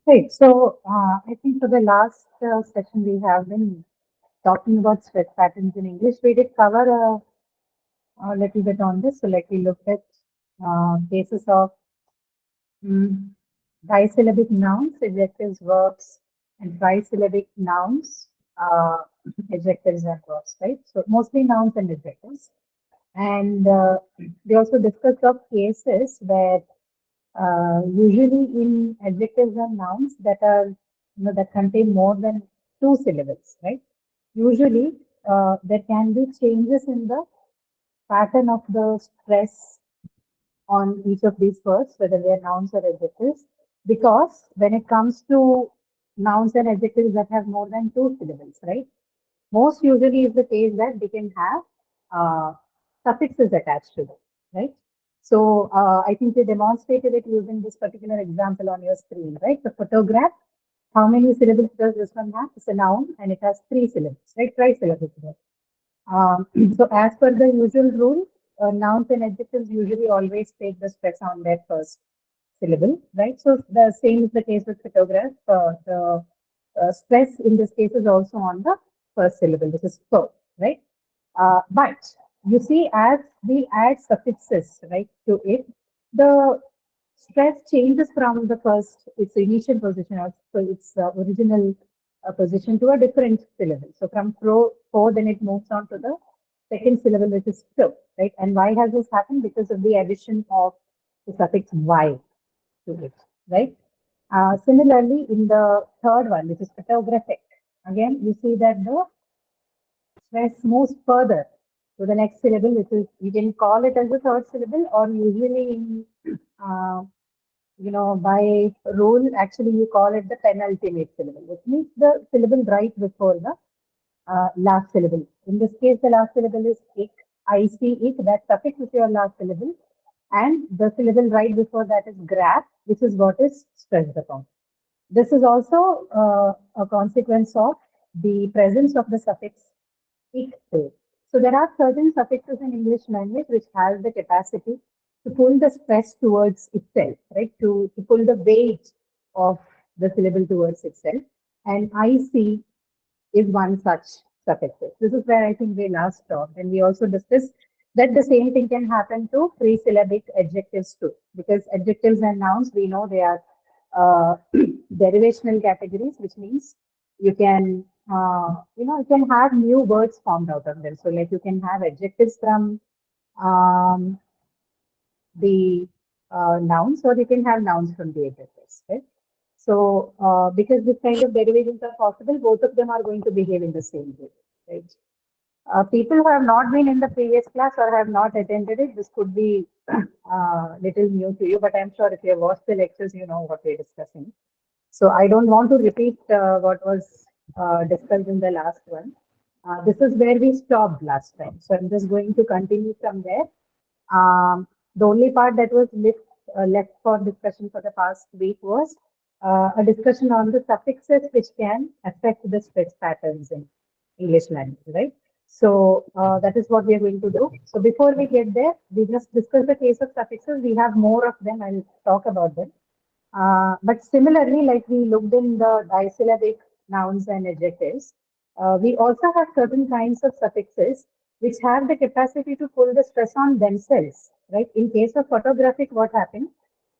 Right. So I think for the last session we have been talking about stress patterns in English. We did cover a little bit on this. So like we looked at cases of mm, disyllabic nouns, adjectives, verbs, and trisyllabic nouns, uh, adjectives and verbs, right? So mostly nouns and adjectives. And we also discussed of cases where usually in adjectives and nouns that are, that contain more than two syllables, right? Usually, there can be changes in the pattern of the stress on each of these words, whether they are nouns or adjectives, because when it comes to nouns and adjectives that have more than two syllables, right? Most usually is the case that they can have uh, suffixes attached to them, right? So I think they demonstrated it using this particular example on your screen, right? The photograph, how many syllables does this one have? It's a noun and it has three syllables, right? Trisyllabic. Um, so as per the usual rule, nouns and adjectives usually always take the stress on their first syllable, right? So the same is the case with photograph. The stress in this case is also on the first syllable, which is so, right? But you see, as we add suffixes, right, to it, the stress changes from the first, its initial position or so its original position to a different syllable. So from pro, then it moves on to the second syllable, which is to, right? And why has this happened? Because of the addition of the suffix y to it, right? Similarly, in the third one, which is photographic, again, you see that the stress moves further to the next syllable, which is, you can call it as a third syllable, or usually in, uh, by rule, actually you call it the penultimate syllable, which means the syllable right before the last syllable. In this case, the last syllable is ik, I see ik, that suffix is your last syllable, and the syllable right before that is graph, which is what is stressed upon. This is also a consequence of the presence of the suffix ik. So there are certain suffixes in English language which has the capacity to pull the stress towards itself, right? To pull the weight of the syllable towards itself. And I see is one such suffix. This is where I think we last stopped. And we also discussed that the same thing can happen to three-syllabic adjectives too, because adjectives and nouns, we know they are derivational categories, which means you can, you can have new words formed out of them. So like you can have adjectives from um, the nouns, or you can have nouns from the adjectives, right? So, because this kind of derivations are possible, both of them are going to behave in the same way, right? People who have not been in the previous class or have not attended it, this could be little new to you, but I'm sure if you have watched the lectures, you know what we're discussing. So I don't want to repeat what was discussed in the last one. This is where we stopped last time. So I'm just going to continue from there. The only part that was left for discussion for the past week was a discussion on the suffixes which can affect the stress patterns in English language, right? So that is what we are going to do. So before we get there, we just discuss the case of suffixes. We have more of them. I'll talk about them. But similarly, like we looked in the disyllabic nouns and adjectives, we also have certain kinds of suffixes which have the capacity to pull the stress on themselves, right? In case of photographic, what happened?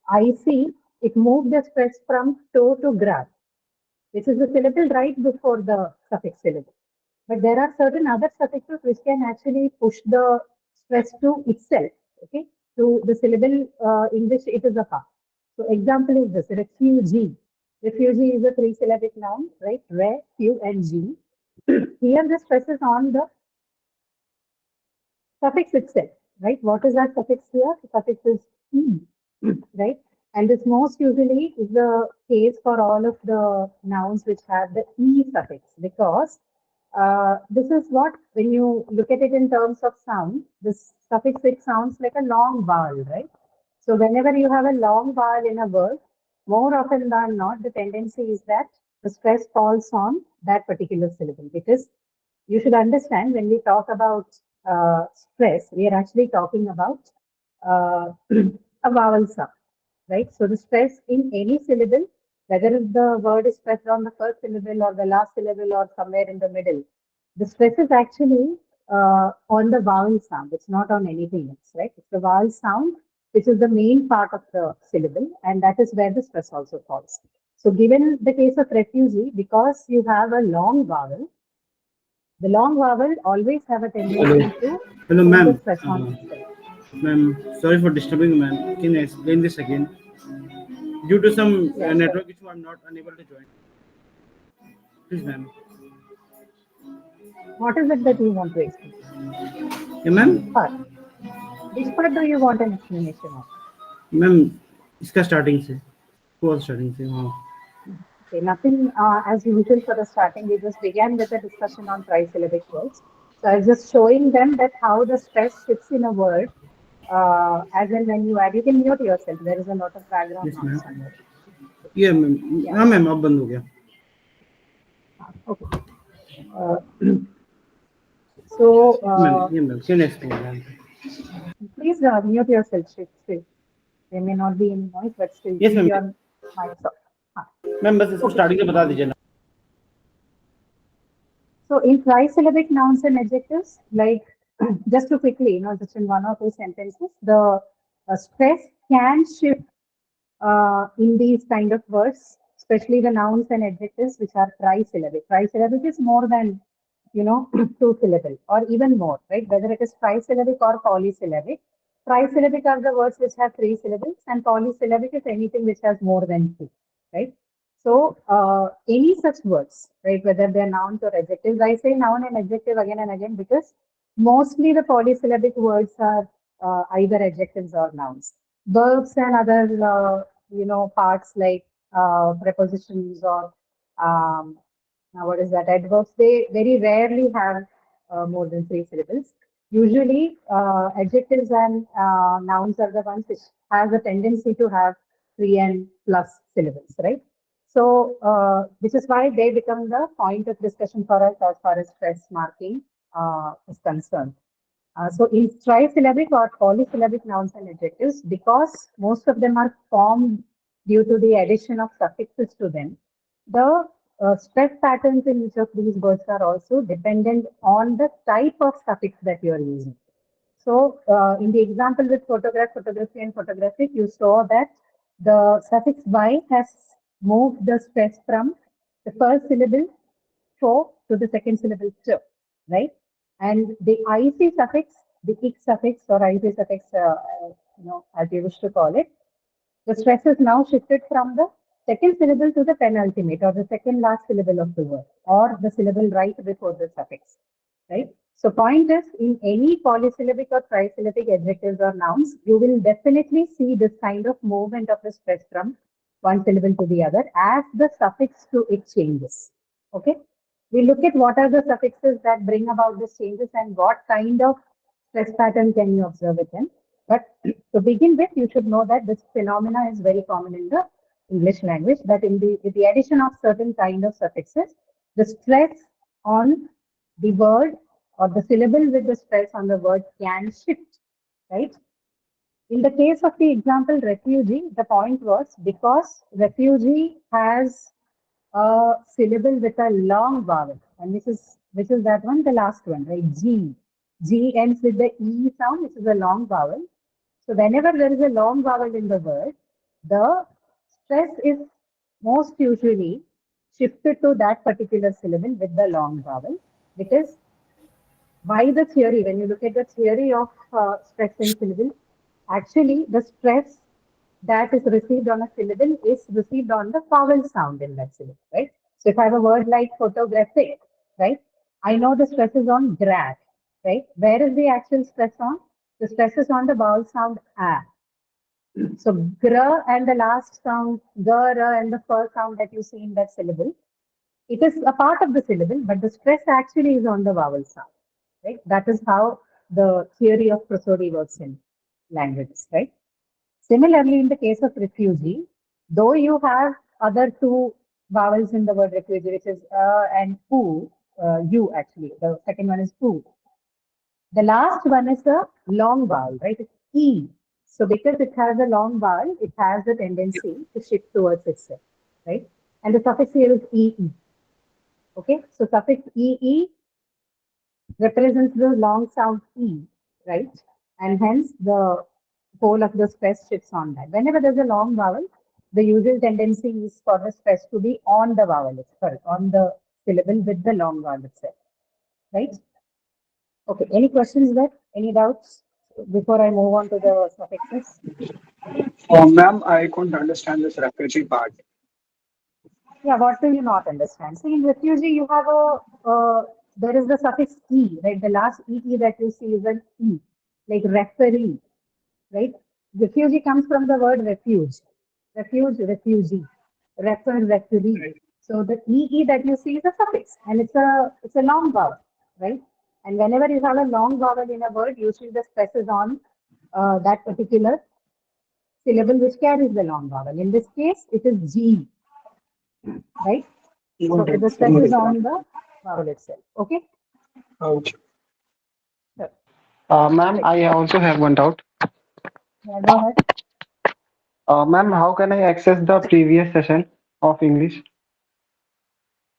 I see it moved the stress from to graph, which is the syllable right before the suffix syllable. But there are certain other suffixes which can actually push the stress to itself, okay, to the syllable in which it is a part. So example is this, refugee. Refugee is a three-syllabic noun, right? Re, few, and G. Here the stress is on the suffix itself, right? What is that suffix here? The suffix is e, right? And this most usually is the case for all of the nouns which have the e suffix, because this is what, when you look at it in terms of sound, this suffix, it sounds like a long vowel, right? So whenever you have a long vowel in a word, more often than not, the tendency is that the stress falls on that particular syllable, because you should understand, when we talk about stress, we are actually talking about uh, a vowel sound, right? So the stress in any syllable, whether the word is stressed on the first syllable or the last syllable or somewhere in the middle, the stress is actually on the vowel sound. It's not on anything else, right? It's the vowel sound, which is the main part of the syllable, and that is where the stress also falls. So given the case of refugee, because you have a long vowel, the long vowel always have a Hello. tendency to Hello, put the ma'am. stress on itself. Ma'am, sorry for disturbing, ma'am. Can you explain this again? Due to some Yeah, sure. network issue, I'm not unable to join. Please, ma'am. What is it that you want to explain? Yeah, ma'am. Which part? Which part do you want an explanation of? Ma'am इसका starting से call starting से हाँ Okay, nothing as usual for the starting. We just began with a discussion on trisyllabic words. So I was just showing them that how the stress shifts in a word, as in when you add, you can mute yourself. There is a lot of background yes ma'am noise somewhere. ये ma'am Yeah. हाँ ma'am अब बंद हो गया Okay. Uh, so ma'am ये ma'am can explain ma'am please mute yourself. Still. There may not be any noise, but still yes keep ma'am your mics off. Ma'am बस इसको Okay. Starting से बता दीजिए ना So in trisyllabic nouns and adjectives, like just to quickly, just in one or two sentences, the stress can shift in these kind of words, especially the nouns and adjectives which are trisyllabic. Trisyllabic is more than, two syllable or even more, right? Whether it is trisyllabic or polysyllabic. Trisyllabic are the words which have three syllables, and polysyllabic is anything which has more than two, right? So, any such words, right, whether they're nouns or adjectives, I say noun and adjective again and again because mostly the polysyllabic words are either adjectives or nouns. Verbs and other, parts like prepositions or now what is that? Adverbs, they very rarely have more than three syllables. Usually, adjectives and nouns are the ones which has a tendency to have three and plus syllables, right? So, which is why they become the point of discussion for us as far as stress marking is concerned. So, in trisyllabic or polysyllabic nouns and adjectives, because most of them are formed due to the addition of suffixes to them, the stress patterns in each of these words are also dependent on the type of suffix that you are using. So, in the example with photograph, photography, and photographic, you saw that the suffix y has moved the stress from the first syllable pho to the second syllable ch, right? And the ic suffix, the ik suffix or ic suffix, as you wish to call it, the stress is now shifted from the second syllable to the penultimate or the second last syllable of the word or the syllable right before the suffix, right? So point is in any polysyllabic or trisyllabic adjectives or nouns, you will definitely see this kind of movement of the stress from one syllable to the other as the suffix to it changes. Okay. We look at what are the suffixes that bring about these changes and what kind of stress pattern can you observe with them. But to begin with, you should know that this phenomena is very common in the English language, that with the addition of certain kind of suffixes, the stress on the word or the syllable with the stress on the word can shift, right? In the case of the example refugee, the point was because refugee has a syllable with a long vowel, and which is that one, the last one, right? G. G ends with the E sound, which is a long vowel. So whenever there is a long vowel in the word, the stress is most usually shifted to that particular syllable with the long vowel, because by the theory, when you look at the theory of stress in syllable, actually the stress that is received on a syllable is received on the vowel sound in that syllable, right? So if I have a word like photographic, right, I know the stress is on graph, right? Where is the actual stress on? The stress is on the vowel sound a. So gr and the last sound, gr and the first sound that you see in that syllable, it is a part of the syllable, but the stress actually is on the vowel sound, right? That is how the theory of prosody works in languages, right? Similarly, in the case of refugee, though you have other two vowels in the word refugee, which is and u, u actually, the second one is u. The last one is a long vowel, right? It's e. So because it has a long vowel, it has a tendency to shift towards itself, right? And the suffix here is ee. Okay, so suffix ee represents the long sound e, right? And hence the whole of the stress shifts on that. Whenever there's a long vowel, the usual tendency is for the stress to be on the vowel itself, on the syllable with the long vowel itself, right? Okay, any questions there? Any doubts before I move on to the suffixes? Ma'am, I couldn't understand this refugee part. Yeah, what do you not understand? See, in refugee, you have there is the suffix e, right? The last e that you see is an e, like referee, right? Refugee comes from the word refuge, refuge, refugee, refer, referee. Right. So the ee that you see is a suffix, and it's a long vowel, right? And whenever you have a long vowel in a word, usually the stress is on that particular syllable which carries the long vowel. In this case, it is G, right? So Got it. the stress Got is it. on the vowel itself. Okay? Okay. Sure. Ma'am, Right. I also have one doubt. Yeah, go ahead. Ma'am, how can I access the previous session of English?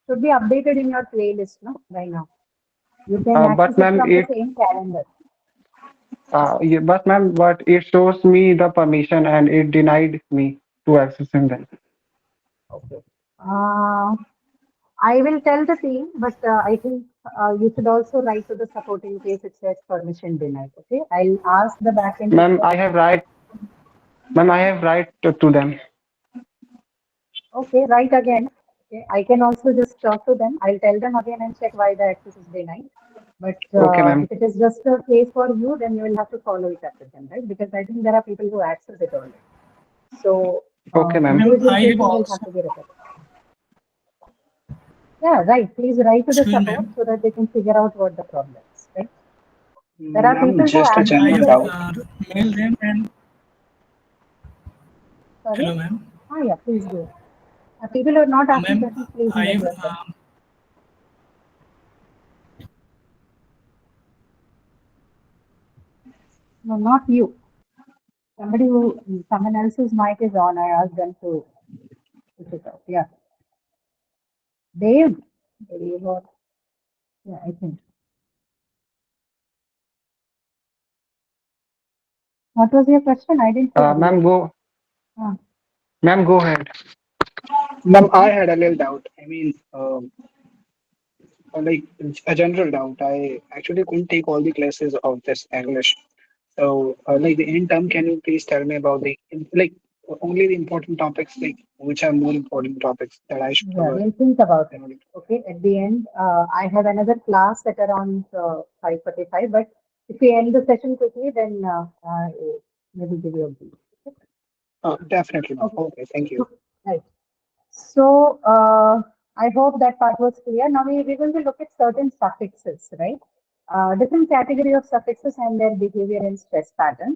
Should be updated in your playlist, no? By now. You can access But it ma'am, from the same calendar. but it shows me the permission and it denied me to accessing them. Okay. I will tell the team, but I think you should also write to the support in case it says permission denied. Okay. I'll ask the backend to Ma'am, check. I have right to them. Okay, write again. Okay. I can also just talk to them. I'll tell them again and check why the access is denied. But Okay, ma'am. if it is just a case for you, then you will have to follow it up with them, right? Because I think there are people who access it already. So Okay, ma'am. Ma'am, individual I have cases will have also to be reported. Yeah, right. Please write to the explained, support ma'am. so that they can figure out what the problem is, right? There are Ma'am, people who just a Ma'am, access I general the, have doubt. mailed them and sorry? hello, ma'am. Ah, yeah, please do. People who are not asking Ma'am, questions, please I mute have yourself. No, not you. Someone else's mic is on. I asked them to put it out. Yeah. Dave. Dave or, yeah, I think. What was your question? I didn't hear you. Ma'am, Ah, go ahead. Ma'am, I had a little doubt. Like a general doubt. I actually couldn't take all the classes of this English. So, like the end term, can you please tell me about the like only the important topics, like which are more important topics that I should yeah, cover? we'll think about in it. order Okay. At the end, I have another class at around 5:45. But if we end the session quickly, then maybe give you a brief. Definitely, ma'am. Okay. Okay, thank you. So, right. So I hope that part was clear. Now we're going to look at certain suffixes, right? Different category of suffixes and their behavior and stress pattern.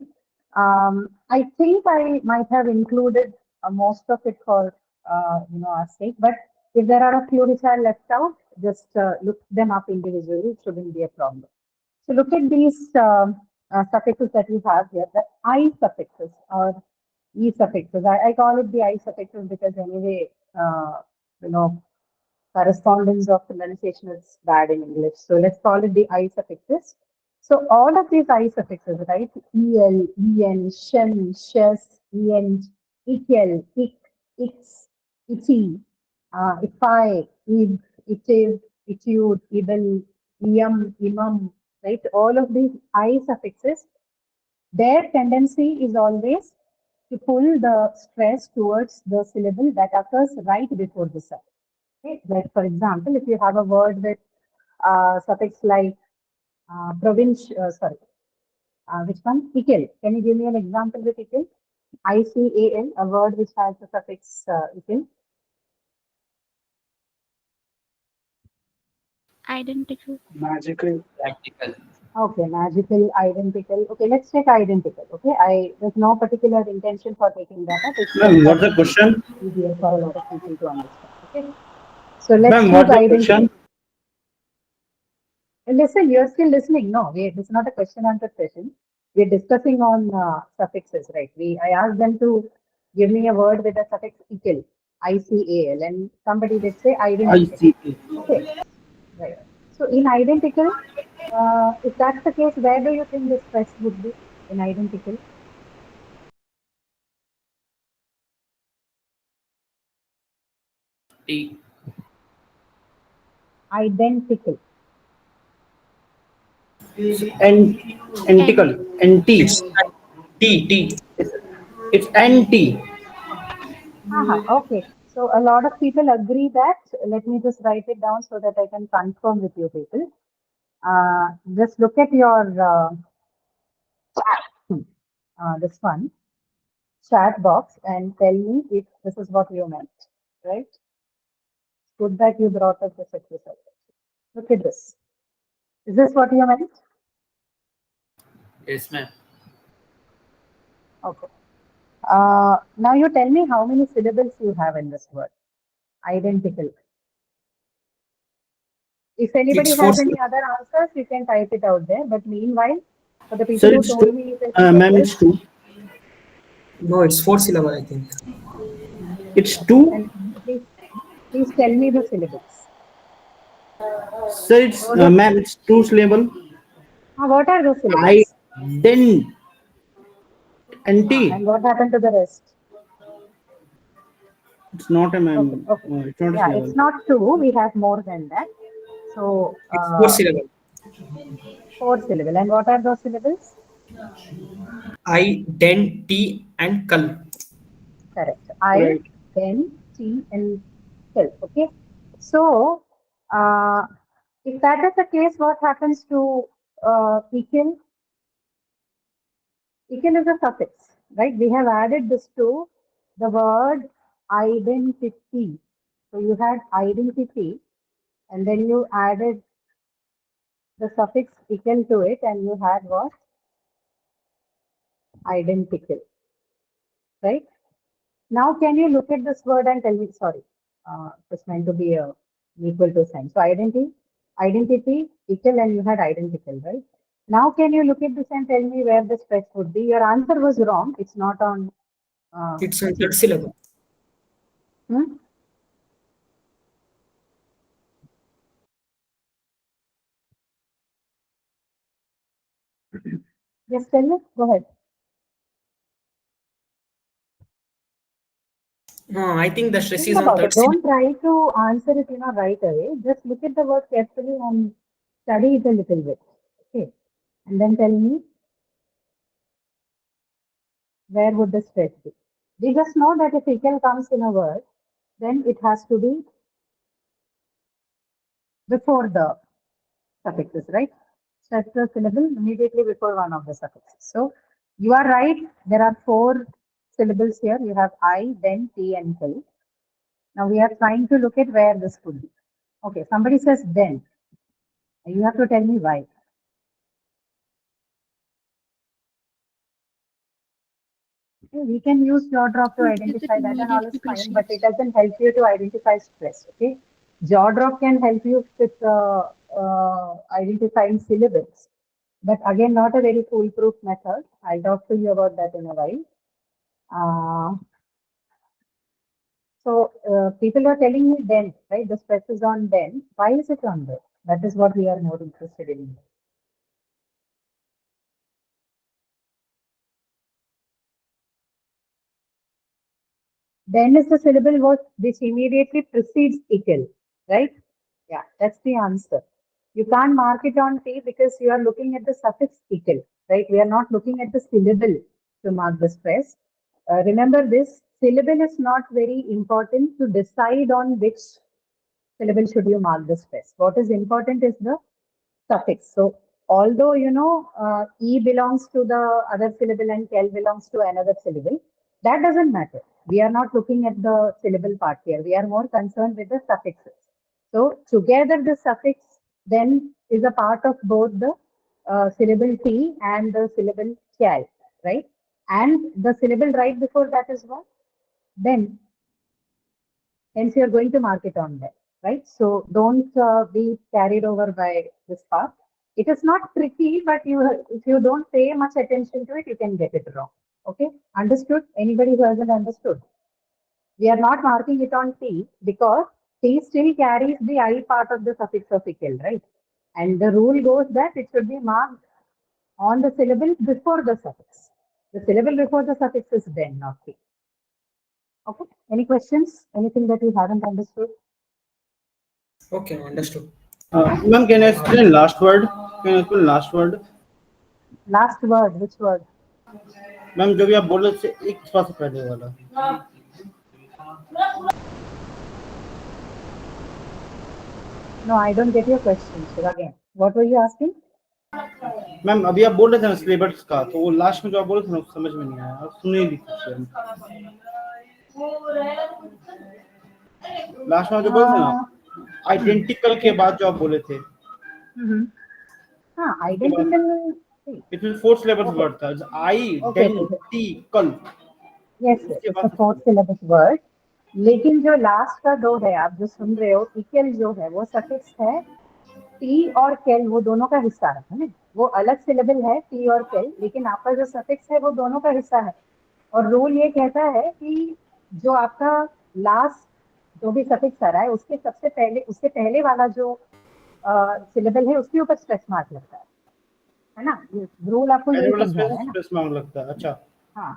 I think I might have included most of it for our sake, but if there are a few which are left out, just look them up individually. It shouldn't be a problem. So look at these suffixes that we have here. The I suffixes or E suffixes. I call it the I suffixes because anyway, you know, correspondence of pronunciation is bad in English. So let's call it the I suffixes. So all of these I suffixes, right? El, en, shen, shes, en, ikel, ik, ix, ichi, ifi, ib, itiv, itude, ibel, iam, imam, right? All of these I suffixes, their tendency is always to pull the stress towards the syllable that occurs right before the sound. Okay? Like for example, if you have a word with suffix like which one? Ikil. Can you give me an example with ikil? ICAL, a word which has the suffix ikil. Identical. Magical. Practical. Okay, magical, identical. Okay, let's take identical. Okay, there's no particular intention for taking that up. It's just Ma'am, that what's the question? easier for a lot of people to understand. Okay, so let's Ma'am, choose what's the identical. question? Listen, you're still listening. No, wait, this is not a question answer session. we're discussing on suffixes, right? I asked them to give me a word with a suffix ical, ICAL, and somebody did say I identical. see. Okay, right. So in identical, if that's the case, where do you think the stress would be in identical? T. Identical. And antical. Anti. It's T. T. It's anti. Okay. So a lot of people agree that. Let me just write it down so that I can confirm with you people. Just look at your this one chat box and tell me if this is what you meant, right? Good that you brought up this exercise. Look at this. Is this what you meant? Yes, ma'am. Okay. Now you tell me how many syllables you have in this word. Identical. If It's anybody four. has any other answers, you can type it out there. But meanwhile, for the people Sir, who it's two. told me it is Ma'am, syllable, it's two. No, it's four syllable, I think. It's okay, two. then please tell me the syllables. Sir, it's What are, ma'am, it's two syllable. what are those I syllables? then anti. And what happened to the rest? It's not a Okay, ma'am. okay. It's not a Yeah, syllable. it's not two. We have more than that. So It's four syllable. four syllable. And what are those syllables? I, then, T, and Kal. Correct. I, Right. then, T, and L. Okay. So uh, if that is the case, what happens to equal? Equal is a suffix, right? We have added this to the word identity. So you had identity, and then you added the suffix equal to it, and you had what? Identical, right? Now, can you look at this word and tell me? Sorry, it's meant to be a equal to sign. So identity, equal, and you had identical, right? Now, can you look at this and tell me where the stress would be? Your answer was wrong. It's not on It's on T. third syllable. Hmm? Just tell me. Go ahead. No, I think the stress Think is on about third it. syllable. Don't try to answer it, right away. Just look at the word carefully and study it a little bit. Okay. And then tell me where would the stress be. We just know that if equal comes in a word, then it has to be before the suffixes, right? Stress the syllable immediately before one of the suffixes. So you are right. There are four syllables here. You have I, then, T, and K. Now we are trying to look at where this could be. Okay, somebody says then. You have to tell me why. We can use jaw drop to identify that and all is fine, but it doesn't help you to identify stress. Okay, jaw drop can help you with identifying syllables, but again, not a very foolproof method. I'll talk to you about that in a while. People are telling me then, right? The stress is on then. Why is it on then? That is what we are more interested in. Then is the syllable which immediately precedes equal, right? Yeah, that's the answer. You can't mark it on T because you are looking at the suffix equal, right? We are not looking at the syllable to mark the stress. Remember this, syllable is not very important to decide on which syllable should you mark the stress. What is important is the suffix. So although E belongs to the other syllable and Kel belongs to another syllable, that doesn't matter. We are not looking at the syllable part here. We are more concerned with the suffixes. So together the suffix then is a part of both the syllable T and the syllable Kel, right? And the syllable right before that is what? Then. Hence, you're going to mark it on there, right? So don't be carried over by this part. It is not tricky, but if you don't pay much attention to it, you can get it wrong. Okay, understood? Anybody who hasn't understood? We are not marking it on T because T still carries the I part of the suffix of ical, right? And the rule goes that it should be marked on the syllable before the suffix. The syllable before the suffix is then, not T. Okay, any questions? Anything that you haven't understood? Okay, understood. Ma'am, can I explain last word? Can I explain last word? Last word, which word? Ma'am जो भी आप बोल रहे थे एक थोड़ा सा पहले वाला No, I don't get your question. So again, what were you asking? Ma'am अभी आप बोल रहे थे ना सिलेबस का तो वो लास्ट में जो आप बोल रहे थे ना समझ में नहीं आया आप सुने ही नहीं लास्ट में जो बोल रहे थे ना आइडेंटिकल के बाद जो आप बोले थे हाँ, identical. इसमें फोर्थ सिलेबस वर्ड था identical Yes, it's a fourth syllabus word. लेकिन जो लास्ट का दो है आप जो सुन रहे हो इकल जो है वो सफिक्स है टी और केल वो दोनों का हिस्सा है ना वो अलग सिलेबल है टी और केल लेकिन आपका जो सफिक्स है वो दोनों का हिस्सा है और रूल ये कहता है कि जो आपका लास्ट जो भी सफिक्स आ रहा है उससे पहले वाला जो सिलेबल है उसके ऊपर स्ट्रेस मार्क लगता है ना रूल आपको यही समझा रहा है ना स्ट्रेस मार्क लगता है अच्छा हाँ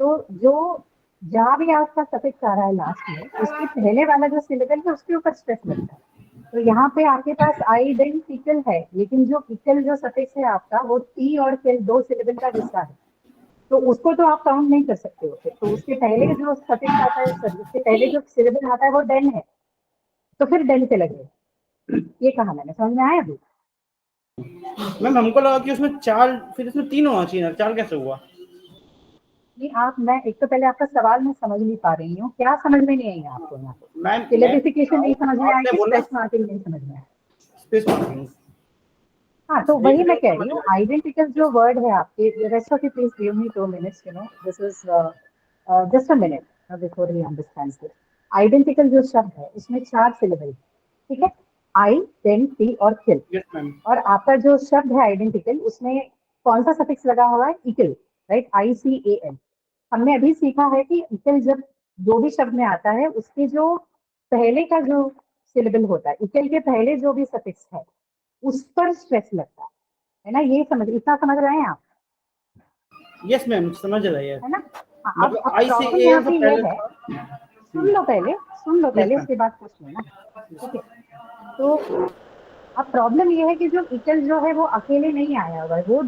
तो जो जहाँ भी आपका सफिक्स आ रहा है लास्ट में उसके पहले वाला जो सिलेबल है उसके ऊपर स्ट्रेस लगता है तो यहाँ पे आपके पास आइडेंटिकल है लेकिन जो इकल जो सफिक्स है आपका वो टी और केल दो सिलेबल का हिस्सा है तो उसको तो आप काउंट नहीं कर सकते हो तो उसके पहले जो सफिक्स आता है उसके पहले जो सिलेबल आता है वो डेन है तो फिर डेन से लगे ये कहा मैंने समझ में आया अभी मैम हमको लगा कि उसमें चार फिर इसमें तीन होना चाहिए चार कैसे हुआ नहीं मैं एक तो पहले आपका सवाल मैं समझ नहीं पा रही हूँ क्या समझ में नहीं आई आपको यहाँ पे सिलेबिफिकेशन नहीं समझ में आई कि स्ट्रेस मार्किंग नहीं समझ में आया स्पेस मार्किंग हाँ तो वही मैं कह रही हूँ आइडेंटिकल जो वर्ड है आपके rest of you please give me 2 minutes this is just a minute before we understand this identical जो शब्द है उसमें 4 सिलेबल ठीक है आई देन टी और किल और आपका जो शब्द है आइडेंटिकल उसमें कौन सा सफिक्स लगा हुआ है इकल राइट ICAL हमने अभी सीखा है कि इकल जब जो भी शब्द में आता है उसके जो पहले का जो सिलेबल होता है इकल के पहले जो भी सफिक्स है उस पर स्ट्रेस लगता है ना ये इतना समझ रहे हैं आप यस मैम समझ रही है ना मतलब अब आई प्रॉब्लम से यहाँ से पे ये पहले है सुन लो पहले उसके बाद पूछ लेना ठीक है तो अब प्रॉब्लम ये है कि जो इकल जो है वो अकेले नहीं आया हुआ है वो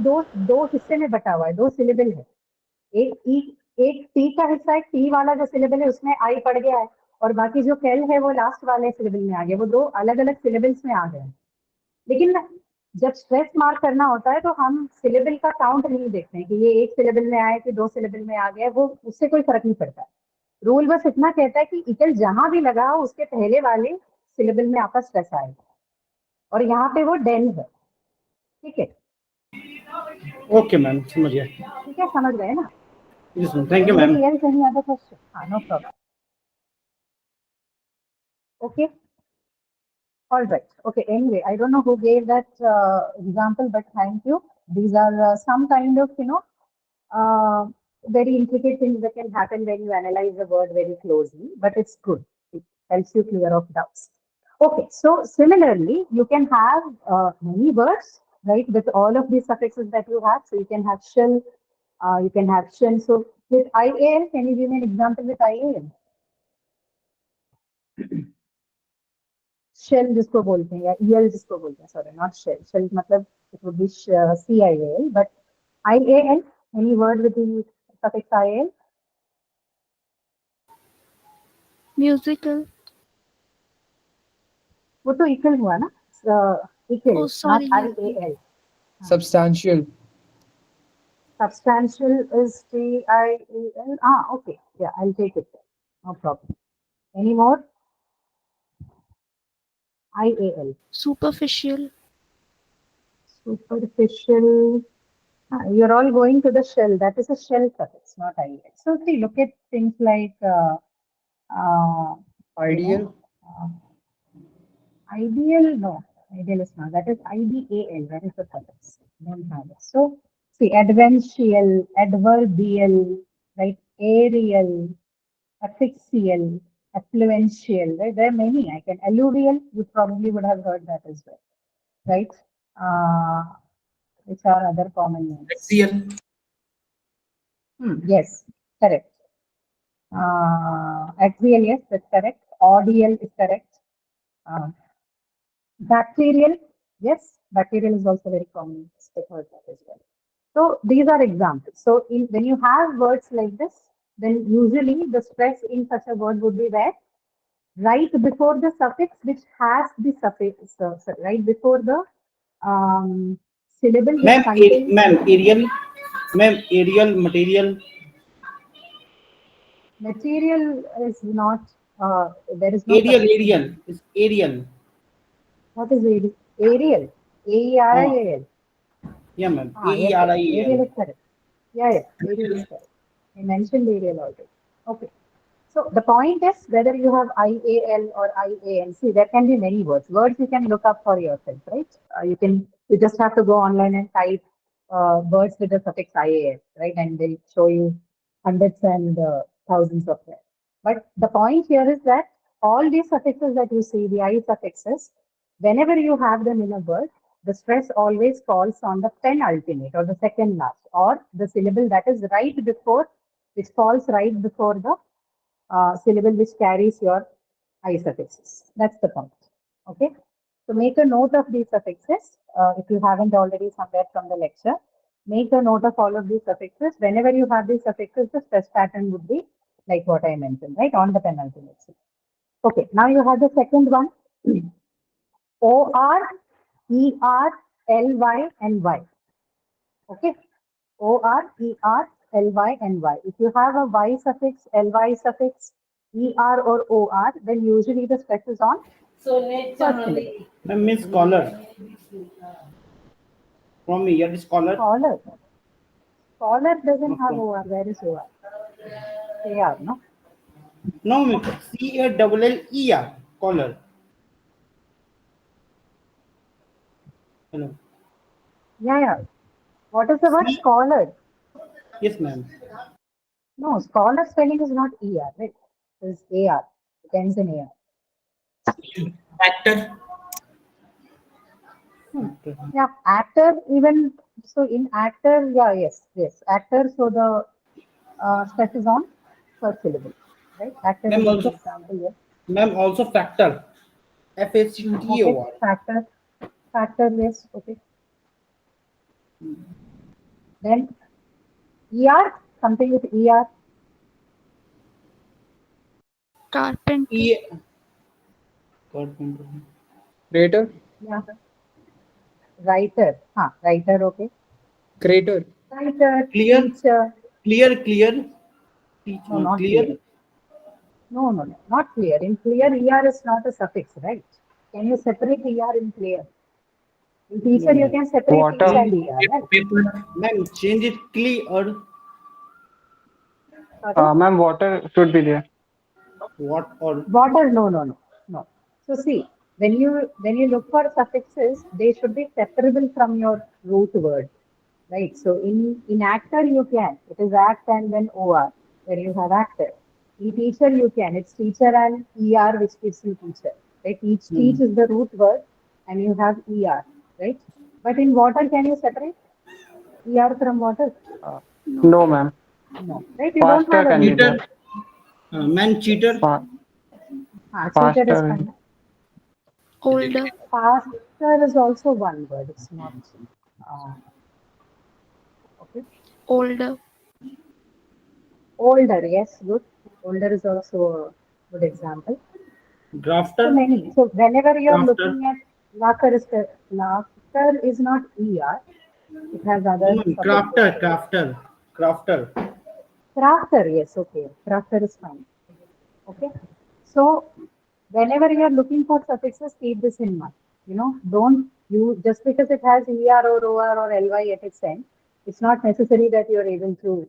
दो हिस्से में बटा हुआ है 2 सिलेबल है एक टी का हिस्सा है टी वाला जो सिलेबल है उसमें आई पड़ गया है और बाकी जो केल है वो लास्ट वाले सिलेबल में आ गया वो 2 अलग अलग सिलेबल्स में आ गए लेकिन जब स्ट्रेस मार्क करना होता है तो हम सिलेबल का काउंट नहीं देखते हैं कि ये एक सिलेबल में आया कि 2 सिलेबल में आ गया वो उससे कोई फर्क नहीं पड़ता रूल बस इतना कहता है कि इकल जहां भी लगा हो उसके पहले वाले सिलेबल में आपका स्ट्रेस आएगा और यहाँ पे वो डेन है ठीक है ओके मैम समझ गया ठीक है समझ गए ना thank you ma'am any other question no problem okay all right okay anyway I don't know who gave that example but thank you these are some kind of very intricate things that can happen when you analyze the word very closely but it's good it helps you clear up doubts okay so similarly you can have many words right with all of these suffixes that you have so you can have shell you can have shen so with IAL can you give me an example with IAL shell जिसको बोलते हैं या EL जिसको बोलते हैं sorry not shell shell मतलब it would be CIAL but IAL any word with the suffix IAL musical वो तो इक्वल हुआ ना इक्वल Oh, sorry. नॉट IAL Substantial. substantial is TIAL okay yeah I'll take it no problem any more IAL Superficial. superficial you're all going to the shell that is a shell suffix not IAL so see look at things like Ideal. ideal no Ideal is not. That is IDAL. That is the suffix. Don't have it. So see, advential, adverbial, right? Aerial, affixal, affluential. Right? There are many. I can alluvial. You probably would have heard that as well, right? Which are other common names. Axial. Yes, correct. Axial, yes, that's correct. Audial is correct. Bacterial, yes, bacterial is also very common. I've heard that as well. So these are examples. So when you have words like this, then usually the stress in such a word would be where? Right before the suffix which has the suffix, right before the syllable which Ma'am, contains ma'am, aerial, material. material is not, there is no suffix. Aerial. It's aerial. What is aerial? Aerial. A-E-R-I-A-L. Yeah, ma'am. Yes, yes. Aerial AERIAL. is correct. Yeah, Aerial is correct. I mentioned Aerial already. Okay. So the point is whether you have IAL or IAN. See, there can be many words. Words you can look up for yourself, right? You just have to go online and type words with the suffix IAL, right? And they'll show you hundreds and thousands of them. But the point here is that all these suffixes that you see, the I suffixes, whenever you have them in a word, the stress always falls on the penultimate or the second last or the syllable that is right before, which falls right before the syllable which carries your I suffixes. That's the point. Okay. So make a note of these suffixes. If you haven't already somewhere from the lecture, make a note of all of these suffixes. Whenever you have these suffixes, the stress pattern would be like what I mentioned, right? On the penultimate syllable. Okay. Now you have the second one. OR, ER, LY, and Y. Okay. OR, ER, LY, and Y. If you have a Y suffix, LY suffix, ER or OR, then usually the stress is on first syllable. Ma'am, Miss Scholar. From me, yeah, scholar. Scholar. Scholar doesn't have Okay. OR. Where is OR? AR, no? No, ma'am. CALLER. Scholar. Hello. Yeah. What is the word? C. Scholar. Yes, ma'am. No, scholar spelling is not ER, right? It's AR. It ends in AR. Actor. Yeah, actor even, so in actor, yeah, yes, actor, so the stress is on first syllable, right? Actor is Ma'am a good also, example, yes. ma'am also factor. Okay, FACTOR. factor, yes, okay. Then ER, something with ER, Carpenter. E. Carpenter. Crater. yeah, writer, okay. Crater. Writer, Clear. teacher, Clear. no, not clear. Clear. No, not clear. In clear, ER is not a suffix, right? Can you separate ER in clear? In teacher, you No. can separate teach Water. and ER, right? Paper. Ma'am, change it clear. Pardon? Ma'am, water should be there. What or Water, no. So see, when you look for suffixes, they should be separable from your root word, right? So in actor you can, it is act and then or, where you have actor. In teacher you can, it's teacher and er which gives you teacher, right? Teach is the root word and you have er, right? But in water, can you separate er from water? No. No, ma'am. No, right? You don't Faster have a can be root there. cheater? word. Man, cheater. Cheater is Faster. fine. Older. Faster is also one word. It's not. Uh, okay. Older. Older, yes, good. Older is also a good example. So Grafter. many. So whenever you are Grafter. looking at laughter is not er. It has No, other ma'am. suffixes. Crafter. Crafter, yes, okay. Crafter is fine. Okay. So whenever you are looking for suffixes, keep this in mind. Don't you just because it has er or or ly at its end, it's not necessary that you are able to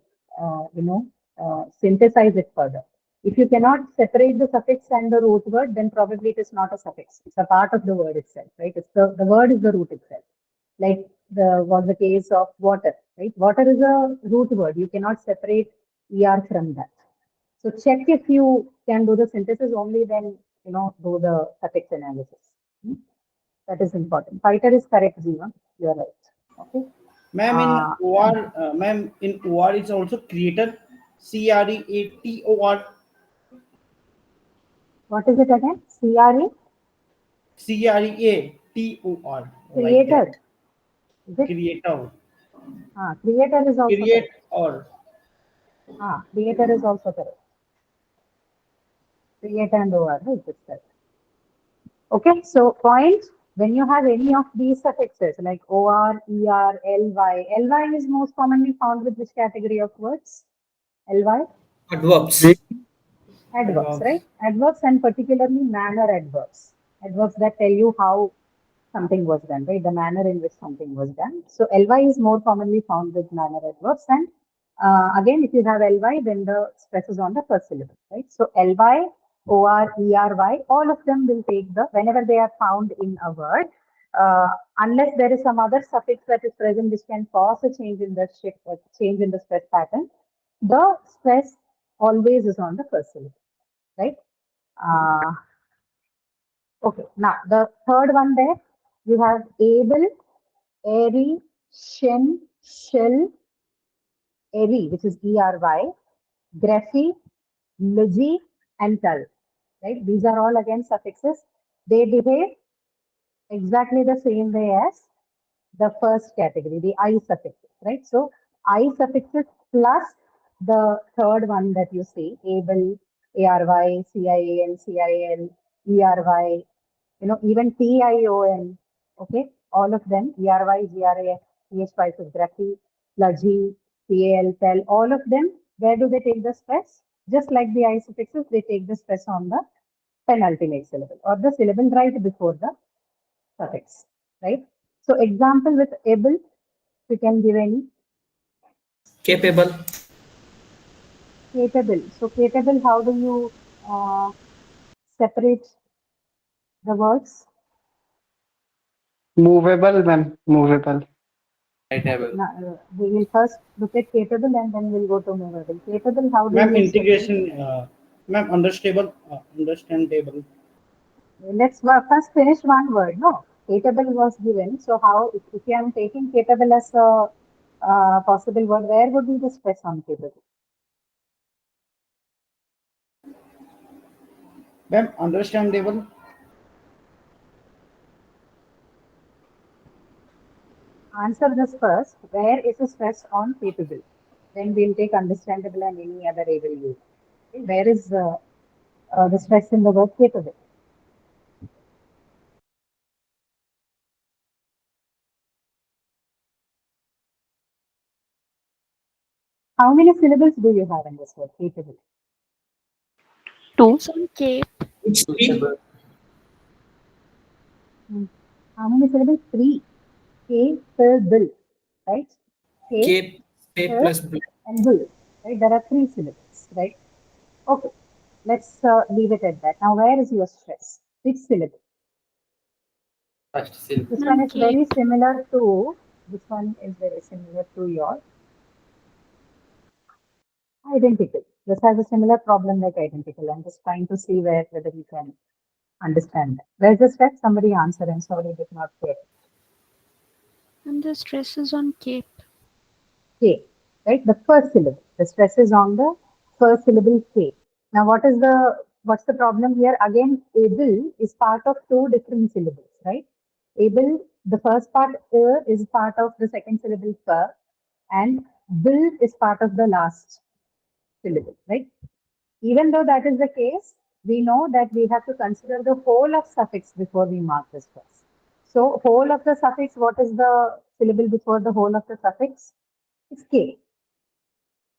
synthesize it further. If you cannot separate the suffix and the root word, then probably it is not a suffix. It's a part of the word itself, right? It's the word is the root itself. Like was the case of water, right? Water is a root word. You cannot separate er from that. So check if you can do the synthesis, only then do the suffix analysis. That is important. Fighter is correct, Jeeva. You are right. Okay. Ma'am, in OR, ma'am, in OR it's also creator, CREATOR. What is it again? CRE? CREATOR. Creator. Is it? Creator. Creator is also Create correct. or. Creator is also correct. Create and OR, right? It's correct. Okay, so point, when you have any of these suffixes like OR, ER, LY, LY is most commonly found with which category of words? LY? Adverbs. Adverbs, right? Adverbs, and particularly manner adverbs. Adverbs that tell you how something was done, right? The manner in which something was done. So LY is more commonly found with manner adverbs. And again, if you have LY, then the stress is on the first syllable, right? So LY, OR, ERY, all of them will take whenever they are found in a word, unless there is some other suffix that is present which can cause a change in the shift or change in the stress pattern, the stress always is on the first syllable, right? Okay, now the third one there, you have able, airy, shen, shell, airy, which is ERY, graphy, ligi, and tull, right? These are all again suffixes. They behave exactly the same way as the first category, the I suffixes, right? So I suffixes plus the third one that you see, able, ARY, CIAN, CIL, ERY, even TION, okay, all of them, ERY, GRAF, PHY, graphy, LUGI, PAL, TEL, all of them, where do they take the stress? Just like the I suffixes, they take the stress on the penultimate syllable or the syllable right before the suffix, right? So example with able, we can give any. Capable. Capable. So capable, how do you separate the words? Movable, ma'am. Movable. Now, we will first look at capable and then we'll go to movable. Capable, how do Ma'am, you separate? integration, ma'am, understandable. Let's first finish one word. No, capable was given. So how, if I am taking capable as a possible word, where would be the stress on capable? Ma'am, understandable. Answer this first. Where is the stress on capable? Then we'll take understandable and any other able use. Okay. Where is the stress in the word capable? How many syllables do you have in this word capable? It's on cape. It's three. How many syllables? 3. Capable, right? Cape. Cape plus B. And bull, right? There are 3 syllables, right? Okay, let's leave it at that. Now, where is your stress? Which syllable? This one is very similar to, your identical. This has a similar problem like identical. I'm just trying to see whether you can understand that. Where's the stress? Somebody answer and somebody did not get it. And the stress is on cape. K, right? The first syllable. The stress is on the first syllable K. Now, what's the problem here? Again, able is part of 2 different syllables, right? Able, the first part is part of the second syllable ka, and will is part of the last syllable, right? Even though that is the case, we know that we have to consider the whole of suffix before we mark the stress. So, whole of the suffix, what is the syllable before the whole of the suffix? It's K,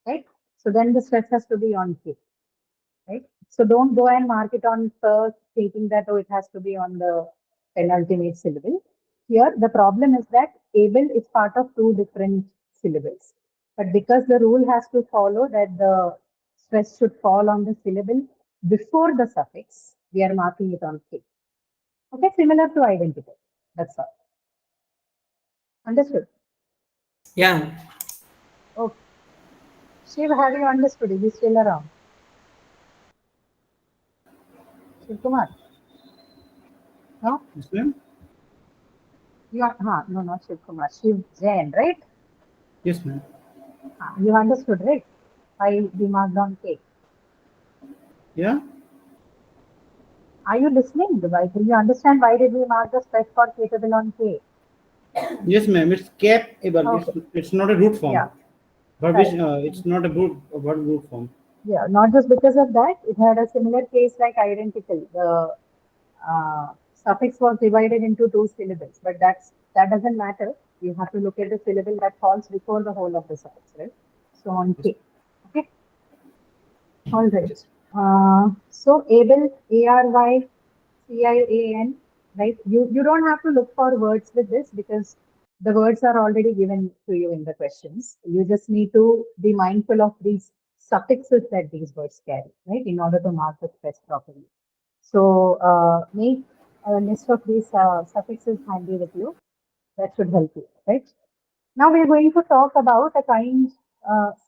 right? So then the stress has to be on K, right? So don't go and mark it on first thinking that, oh, it has to be on the penultimate syllable. Here, the problem is that able is part of 2 different syllables. But because the rule has to follow that the stress should fall on the syllable before the suffix, we are marking it on K. Okay, similar to identical. That's all. Understood? Yeah. Okay. Shiv, have you understood? Is he still around? Shiv Kumar? No? Yes, ma'am. You are, no, not Shiv Kumar. Shiv Jain, right? Yes, ma'am. You understood, right? Why we marked on K. Yeah. Are you listening? Why, do you understand why did we mark the stress for capable on K? Yes, ma'am. It's capable. Okay. It's not a root form. Yeah. But Correct. it's not a root form. Yeah, not just because of that, it had a similar case like identical. The suffix was divided into two syllables, but that doesn't matter. You have to look at the syllable that falls before the whole of the suffix, right? So on K. Okay. All right. So able, ARY, CIAN, right? You don't have to look for words with this because the words are already given to you in the questions. You just need to be mindful of these suffixes that these words carry, right? In order to mark the stress properly. So make a list of these suffixes handy with you. That should help you, right? Now we are going to talk about a kind,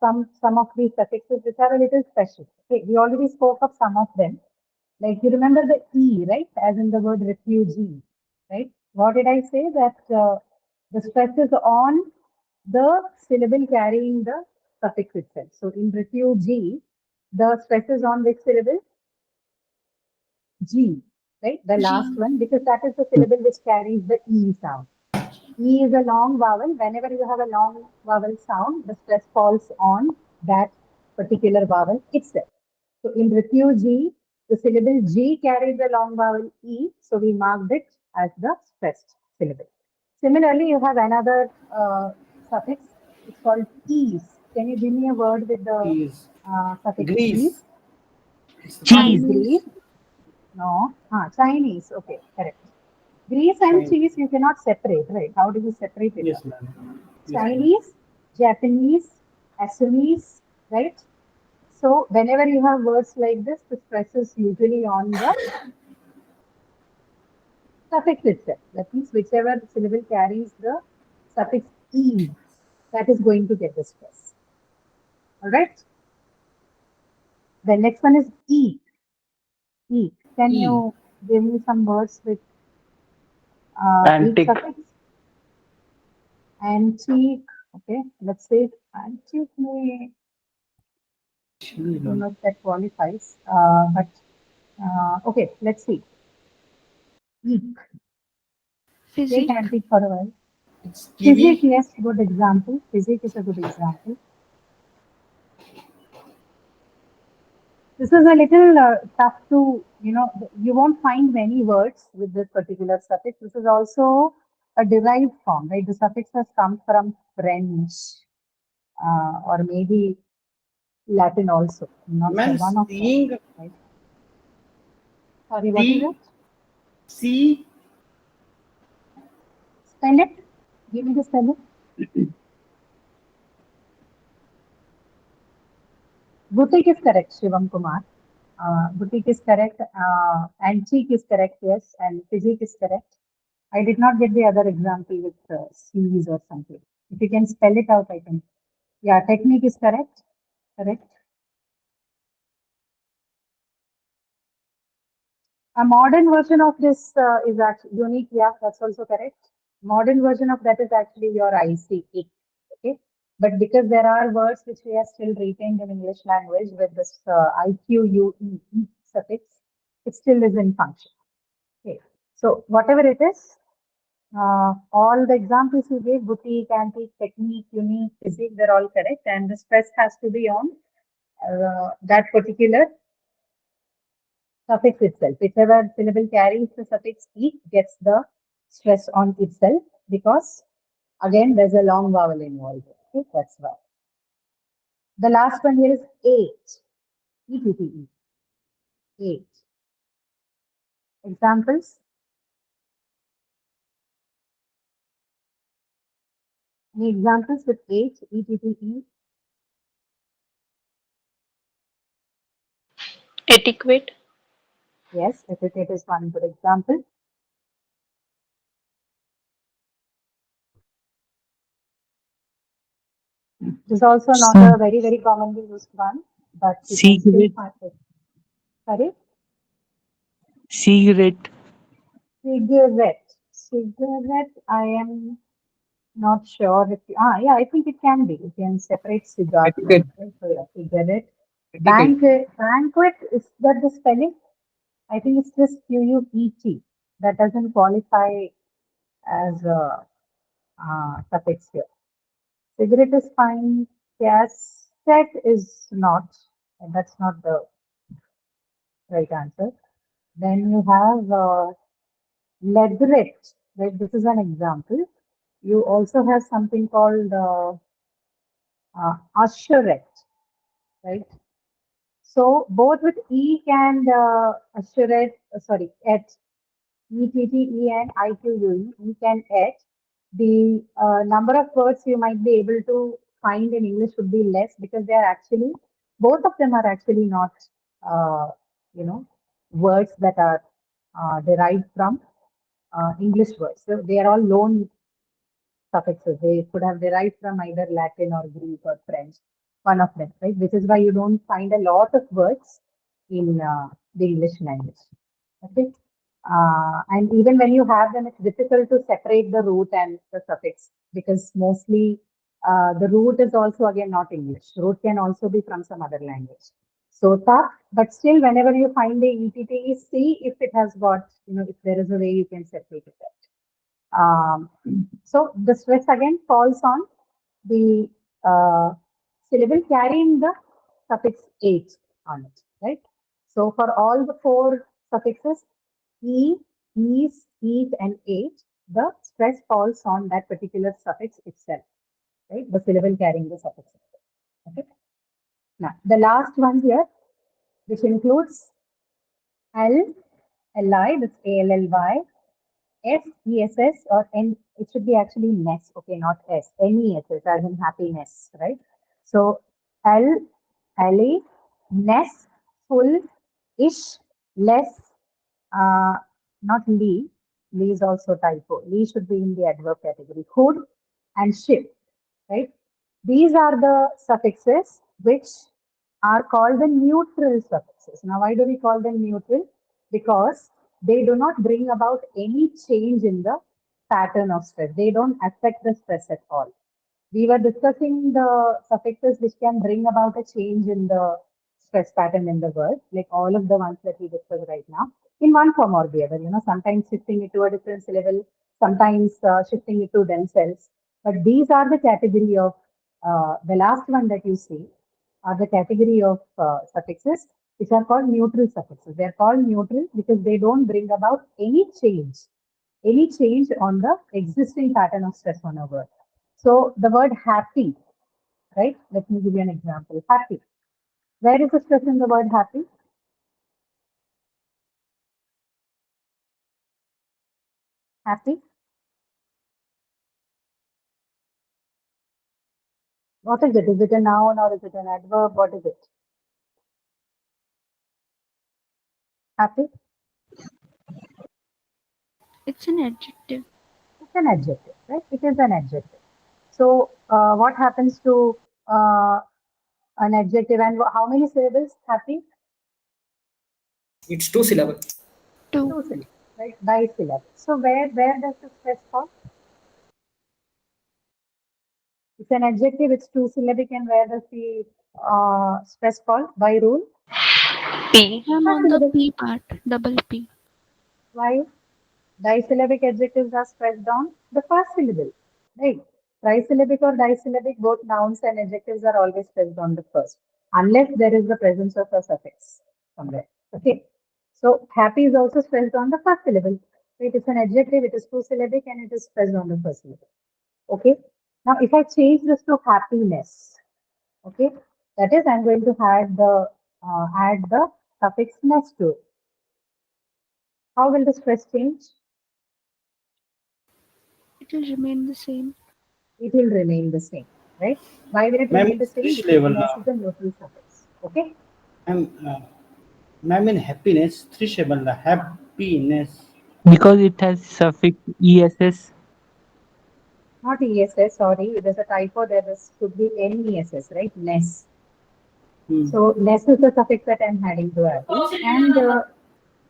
some of these suffixes which are a little special. Okay, we already spoke of some of them. Like you remember the E, right? As in the word refugee, right? What did I say? That the stress is on the syllable carrying the suffix itself. So in refugee, the stress is on which syllable? G, right? The last G. one, because that is the syllable which carries the E sound. E is a long vowel. Whenever you have a long vowel sound, the stress falls on that particular vowel itself. So in refugee, the syllable G carries a long vowel E, so we marked it as the stressed syllable. Similarly, you have another suffix. It's called ease. Can you give me a word with the Is suffix ease? Greece. What is Chinese. Greece? No. Chinese. Okay, correct. Greece and China. cheese you cannot separate, right? How do you separate it? Yes, ma'am. Yes, ma'am. Chinese, Japanese, Assamese, right? So whenever you have words like this, the stress is usually on the suffix itself. That means whichever syllable carries the suffix e, that is going to get the stress. All right. The next one is e. E. Can E. you give me some words with each Antique. suffix? Antique. Okay. Let's say antique may. I don't know if that qualifies. But okay, let's see. Eek. Take Physique. antique for a while. It's Physique, kiwi. yes, good example. Physique is a good example. This is a little tough to, you won't find many words with this particular suffix. This is also a derived form, right? The suffix has come from French or maybe Latin also. I'm not sure. Man, One of them, seeing right? Sorry, what is C it? C Spell it. Give me the spelling. Boutique is correct, Shivam Kumar. Boutique is correct. Antique is correct, yes. And physique is correct. I did not get the other example with C's or something. If you can spell it out, I can. Yeah, technique is correct. Correct. A modern version of this is actually unique. Yeah, that's also correct. Modern version of that is actually your ICE. Okay. But because there are words which we have still retained in English language with this IQUE suffix, it still is in function. Okay. So whatever it is, all the examples you gave, boutique, antique, technique, unique, physique, they're all correct. And the stress has to be on that particular suffix itself. Whichever syllable carries the suffix e gets the stress on itself because again there's a long vowel involved. Okay, that's why. The last one here is eight. E-T-T-E. Eight. Examples. Any examples with eight? E-T-T-E. Adequate. Yes, etiquette is one good example. This is also not a very, very commonly used one, but you can still Cigarette. find it. Sorry? Cigarette. Cigarette. Cigarette, I am not sure if yeah, I think it can be. You can separate cigar from Etiquette. it, right? So yeah, cigarette. Etiquette. Banquet, is that the spelling? I think it's just QUET. That doesn't qualify as a suffix here. Cigarette is fine. Cassette is not, and that's not the right answer. Then you have leatherette, right? This is an example. You also have something called usherette, right? So both with E and usherette, sorry, et, E-T-T-E and I-Q-U-E, you can et. The number of words you might be able to find in English would be less because they are actually, both of them are actually not, uh, words that are derived from English words. So they are all loan suffixes. They could have derived from either Latin or Greek or French, one of them, right? Which is why you don't find a lot of words in the English language. Okay. And even when you have them, it's difficult to separate the root and the suffix because mostly the root is also again not English. Root can also be from some other language. So tough, but still, whenever you find the ETT, see if it has got, if there is a way you can separate it. So the stress again falls on the syllable carrying the suffix ate on it, right? So for all the four suffixes, e, ease, eat, and ate, the stress falls on that particular suffix itself, right? The syllable carrying the suffix. Okay. Now the last one here, which includes L, Li, that's ALLY, SESS or N, it should be actually NESS, okay, not S, NESS as in happiness, right? So L, LE, NESS, full, ish, less, not Lee. Lee is also typo. Lee should be in the adverb category. Hood and ship, right? These are the suffixes which are called the neutral suffixes. Now, why do we call them neutral? Because they do not bring about any change in the pattern of stress. They don't affect the stress at all. We were discussing the suffixes which can bring about a change in the stress pattern in the word, like all of the ones that we discussed right now, in one form or the other. Sometimes shifting it to a different syllable, sometimes shifting it to themselves. But these are the category of the last one that you see are the category of suffixes which are called neutral suffixes. They are called neutral because they don't bring about any change on the existing pattern of stress on a word. So the word happy, right? Let me give you an example. Happy. Where is the stress in the word happy? Happy. What is it? Is it a noun or is it an adverb? What is it? Happy. It's an adjective. It's an adjective, right? It is an adjective. So what happens to an adjective and how many syllables? Happy? It's two syllables. Two. Two syllables, right? Bisyllable. So where does the stress fall? It's an adjective, it's two syllabic, and where does the stress fall by rule? P. I'm First on the syllable. P part, double P. Why? Disyllabic adjectives are stressed on the first syllable, right? Trisyllabic or disyllabic, both nouns and adjectives are always stressed on the first, unless there is the presence of a suffix somewhere. Okay. So happy is also stressed on the first syllable. So it is an adjective, it is two syllabic, and it is stressed on the first syllable. Okay. Now, if I change this to happiness, okay, that is, I'm going to add the suffix ness to it. How will the stress change? It will remain the same. It will remain the same, right? Why will it Ma'am, remain the same? which Because level ness now? is a neutral suffix. Okay. And ma'am in happiness 3 से बन रहा happiness Because it has suffix ess. Not ESS, sorry. There's a typo there. This should be NESS, right? NES. So NES is the suffix that I'm adding to Abby. And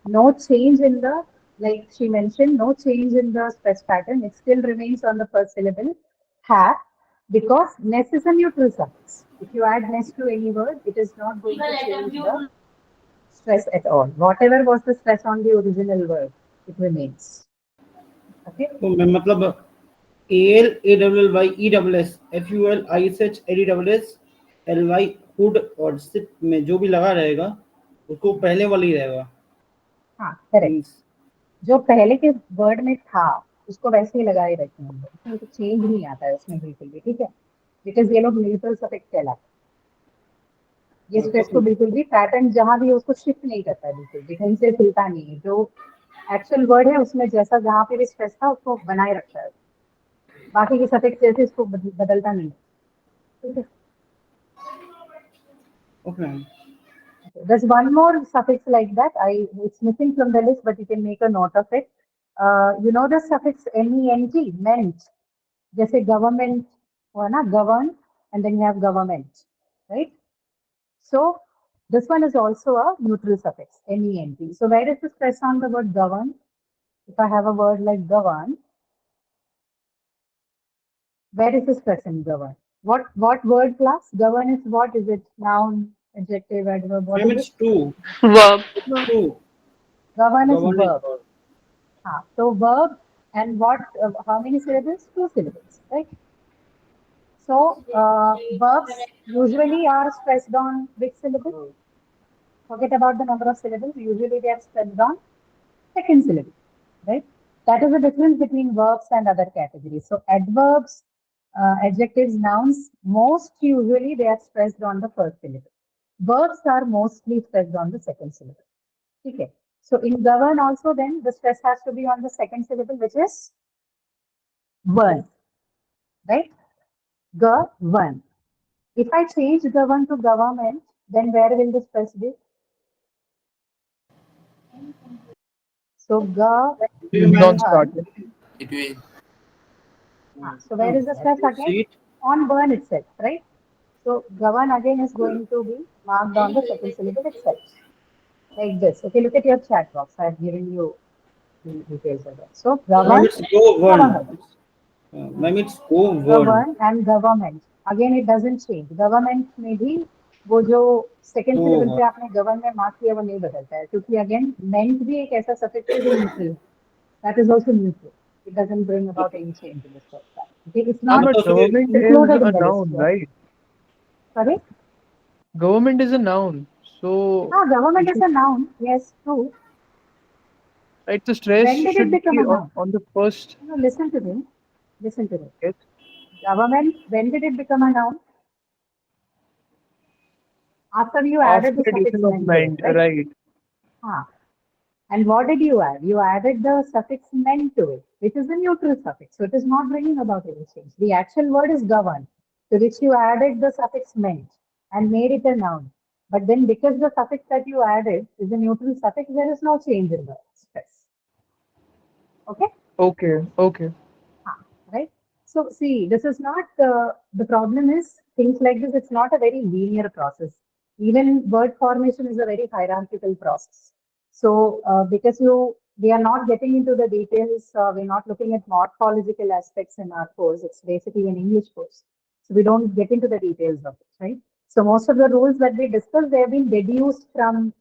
no change in the, like she mentioned, no change in the stress pattern. It still remains on the first syllable, have, because NES is a neutral suffix. If you add NES to any word, it is not going to change the stress at all. Whatever was the stress on the original word, it remains. Okay? तो मैं मतलब AL ALLY ESS FUL ISH LESS LY hood और SIP में जो भी लगा रहेगा उसको पहले वाला ही रहेगा हाँ, करेक्ट. जो पहले के वर्ड में था उसको वैसे ही लगाए रखे हैं, उसमें कुछ चेंज नहीं आता है उसमें बिल्कुल भी, ठीक है, बिकॉज ये लोग न्यूट्रल सफिक्स कहलाते हैं. ये स्ट्रेस को बिल्कुल भी पैटर्न जहां भी है उसको शिफ्ट नहीं करता है, बिल्कुल भी कहीं से हिलता नहीं है. जो एक्चुअल वर्ड है उसमें जैसा जहां पे भी स्ट्रेस था उसको बनाए रखता है, बाकी के सफिक्स जैसे इसको बदलता नहीं है. ठीक है. Okay. There's one more suffix like that. It's missing from the list, but you can make a note of it. You know the suffix ment, meant. जैसे government हुआ ना, govern, and then you have government, right? So this one is also a neutral suffix, ment. So where is the stress on the word govern? If I have a word like govern, where is the stress in govern? What word class? Govern is what? Is it noun, adjective, adverb? What ma'am is it's it? To Verb. Govern is govern verb. So verb, and what? How many syllables? 2 syllables, right? So verbs usually are stressed on which syllable? Forget about the number of syllables. Usually they are stressed on second syllable, right? That is the difference between verbs and other categories. So adverbs, adjectives, nouns, most usually they are stressed on the first syllable. Verbs are mostly stressed on the second syllable. Okay. So in govern also then the stress has to be on the second syllable, which is one, right? Govern. If I change govern to government, then where will the stress be? So Non-starter. Between. So where is the stress again? On burn itself, right? So govern again is going to be marked on the second syllable itself. Like this. Okay, look at your chat box. I have given you the details of that. So ma'am govern, it's govern government. Ma'am it's govern Govern and government. Again, it doesn't change. Government में भी वो जो second syllable पे आपने govern में mark किया वो नहीं बदलता है, क्योंकि अगेन मेंट भी एक ऐसा सफिक्स है जो न्यूट्रल है. That is also neutral. It doesn't bring about any change in the stress pattern. Okay, it's not But government is included a in the noun, list. right? Sorry? Government is a noun. So Government is a noun. Yes, true. right, the stress When did it should become be a noun? on the first. No, listen to me. Listen to me. Yes. Government, when did it become a noun? After you added the After suffix addition of ment, meant, right? right? And what did you add? You added the suffix ment to it, which is a neutral suffix. So it is not bringing about any change. The actual word is govern, to which you added the suffix ment and made it a noun. But then because the suffix that you added is a neutral suffix, there is no change in the stress. Okay? Okay. Right? So see, this is not, the problem is things like this, it's not a very linear process. Even word formation is a very hierarchical process. So because we are not getting into the details, we're not looking at morphological aspects in our course. It's basically an English course. So we don't get into the details of it, right? So most of the rules that we discussed, they have been deduced from,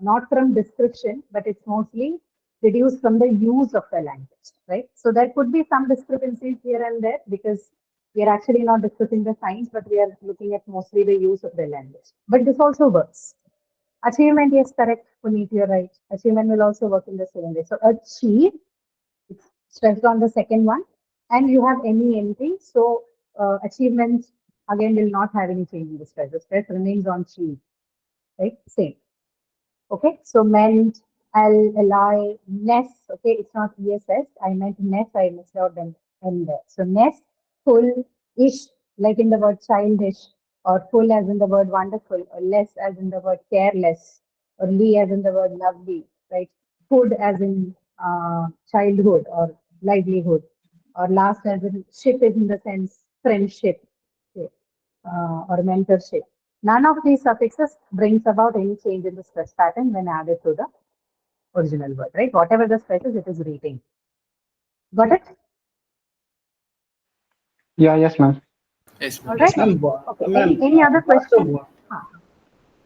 not from description, but it's mostly deduced from the use of the language, right? So there could be some discrepancies here and there because we are actually not discussing the science, but we are looking at mostly the use of the language. But this also works. Achievement, yes, correct, Puneet, you're right. Achievement will also work in the same way. So achieve, it's stressed on the second one, and you have anything. So achievement again will not have any change in the stress. The stress remains on achieve, right? Same. Okay, so meant, li, ness. Okay, it's not ess. I meant ness. I missed out the n there. So ness, full, ish, like in the word childish, or full as in the word wonderful, or less as in the word careless. or Lee as in the word lovely, right? Hood as in childhood or livelihood, or last as in ship is in the sense friendship, okay, or mentorship. None of these suffixes brings about any change in the stress pattern when added to the original word, right? Whatever the stress is, it is retained. Got it? Yeah, yes, ma'am. Yes, All ma'am. right. Ma'am, Okay. ma'am, Any other what's the question? word?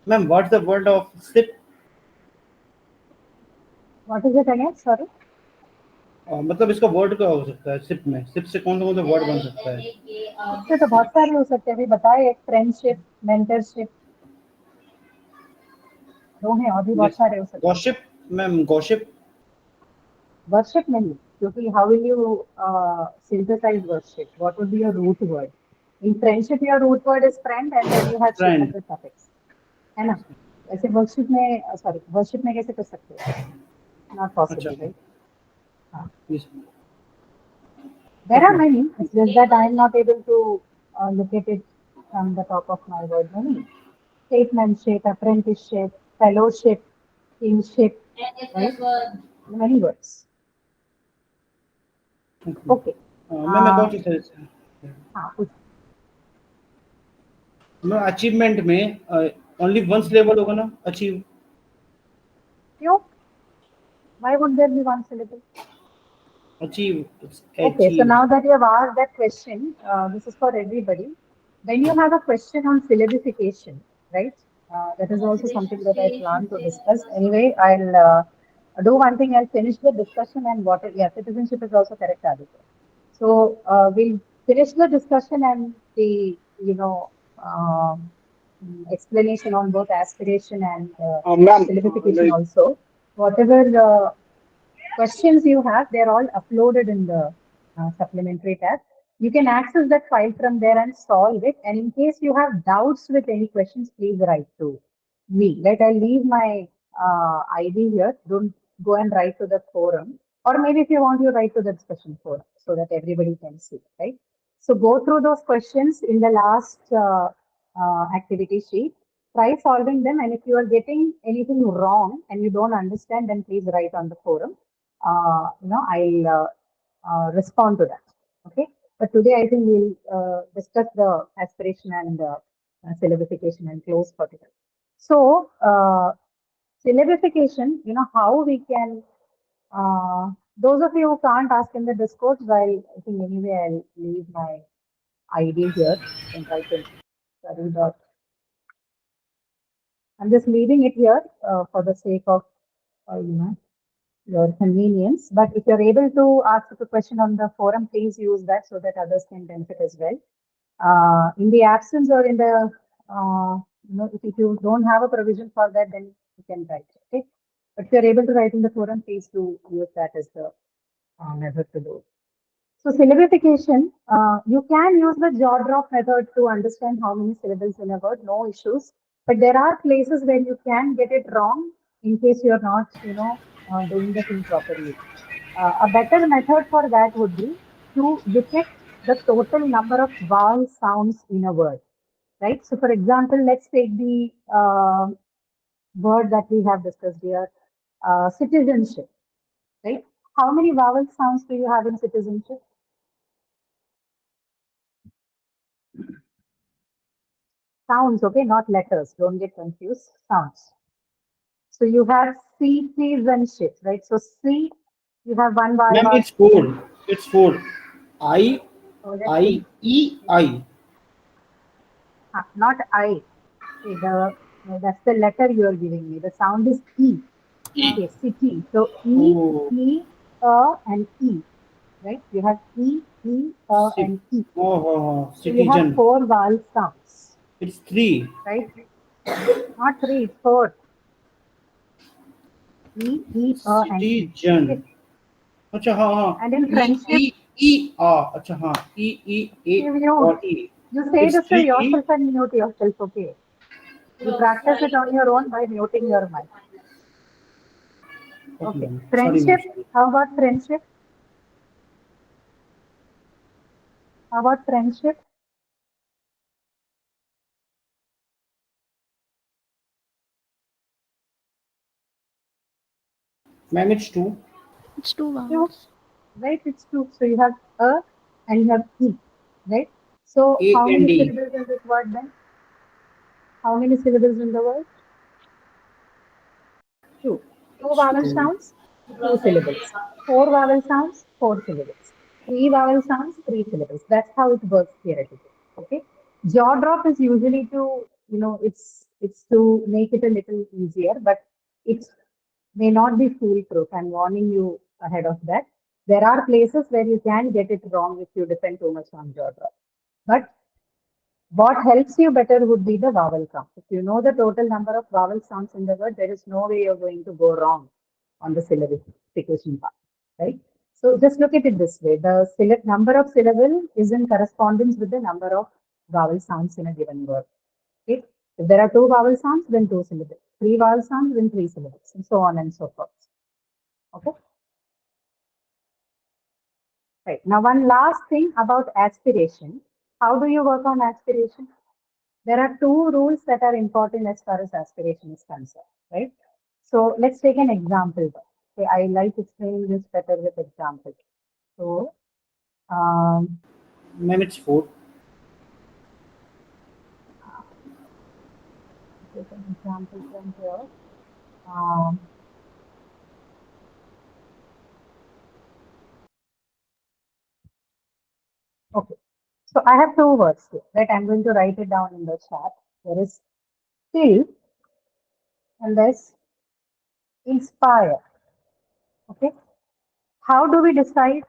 Ma'am, what's the word of sip? What is it again? Sorry. मतलब इसका word क्या हो सकता है SIP से कौन सा word बन सकता है इससे तो बहुत सारे हो सकते हैं, अभी बताए, एक फ्रेंडशिप, मेंटरशिप, दो हैं और भी बहुत सारे हो सकते हैं. गॉसिप मैम गॉसिप वर्शिप नहीं, क्योंकि how will you synthesize worship? What would be your root word? In friendship your root word is friend and then you have ship as the suffix, है ना? ऐसे वर्शिप में, sorry, worship में कैसे कर सकते हो? Not possible, right? There are many. It's just that I am not able to look at it from the top of my word many. Statesmanship, apprenticeship, fellowship, kingship, right? Many words. Okay. Ma'am एक और चीज है हाँ, कुछ ma'am achievement में only one syllable होगा ना achieve क्यों? Why would there be one syllable? Achieve Okay, so now that you have asked that question, this is for everybody. When you have a question on syllabification, right? That is also something that I plan to discuss. Anyway, I'll do one thing. I'll finish the discussion and what. Yeah, citizenship is also correct, Aditya. So we'll finish the discussion and the explanation on both aspiration and Ma'am, syllabification also. Whatever questions you have, they're all uploaded in the supplementary tab. You can access that file from there and solve it. And in case you have doubts with any questions, please write to me. Right, I'll leave my ID here. Don't go and write to the forum. Or maybe if you want, you write to the discussion forum so that everybody can see, right? So go through those questions in the last activity sheet. Try solving them, and if you are getting anything wrong and you don't understand, then please write on the forum. I'll respond to that. Okay. But today I think we'll discuss the aspiration and syllabification and close for today. So syllabification, how we can. Those of you who can't ask in the Discord, while I think anyway I'll leave my ID here and write in. I'm just leaving it here for the sake of your convenience. But if you're able to ask a question on the forum, please use that so that others can benefit as well. In the absence or in the, if you don't have a provision for that, then you can write. Okay. But if you're able to write in the forum, please do use that as the method to do. So syllabification, you can use the jaw drop method to understand how many syllables in a word, no issues. But there are places where you can get it wrong in case you're not, doing the thing properly. A better method for that would be to look at the total number of vowel sounds in a word, right? So for example, let's take the word that we have discussed here, citizenship, right? How many vowel sounds do you have in citizenship? Sounds, okay, not letters. Don't get confused. Sounds. So you have citizenship, right? So C, you have one vowel. Ma'am it's four I Oh, E I not I. See, that's the letter you are giving me. The sound is E. Okay, city. So E, oh E, and E, right? You have E, E, sip and E. oh So you have citizen four vowel sounds, it's three right? Not three, it's four. E, E, and E. citizen Okay. अच्छा हाँ And in friendship, अच्छा हाँ E you और E say it's this to three E yourself and mute yourself, okay? You practice it on your own by muting your mic. Okay. ma'am. Friendship, Sorry. how about friendship? How about friendship? Ma'am, it's two. It's two Two, vowels. right? It's two. So you have a and you have e, right? So A how and many D. syllables in this word then? How many syllables in the word? Two. Two It's vowel two. sounds, two syllables. Four vowel sounds, four syllables. Three vowel sounds, three syllables. That's how it works theoretically. Okay. Jaw drop is usually to, it's to make it a little easier, but it may not be foolproof. I'm warning you ahead of that. There are places where you can get it wrong if you depend too much on jaw drop. But what helps you better would be the vowel count. If you know the total number of vowel sounds in the word, there is no way you're going to go wrong on the syllabification part, right? So just look at it this way. The number of syllable is in correspondence with the number of vowel sounds in a given word. Okay? If there are two vowel sounds, then two syllables. Three vowel sounds, then three syllables, and so on and so forth. Okay? Right. Now, one last thing about aspiration. How do you work on aspiration? There are two rules that are important as far as aspiration is concerned, right? So let's take an example. Okay, I like explaining this better with example. So, Ma'am, it's four. take an example from here. Um, okay, so I have two words here, right? I'm going to write it down in the chat. There is till and there's inspire. Okay, how do we decide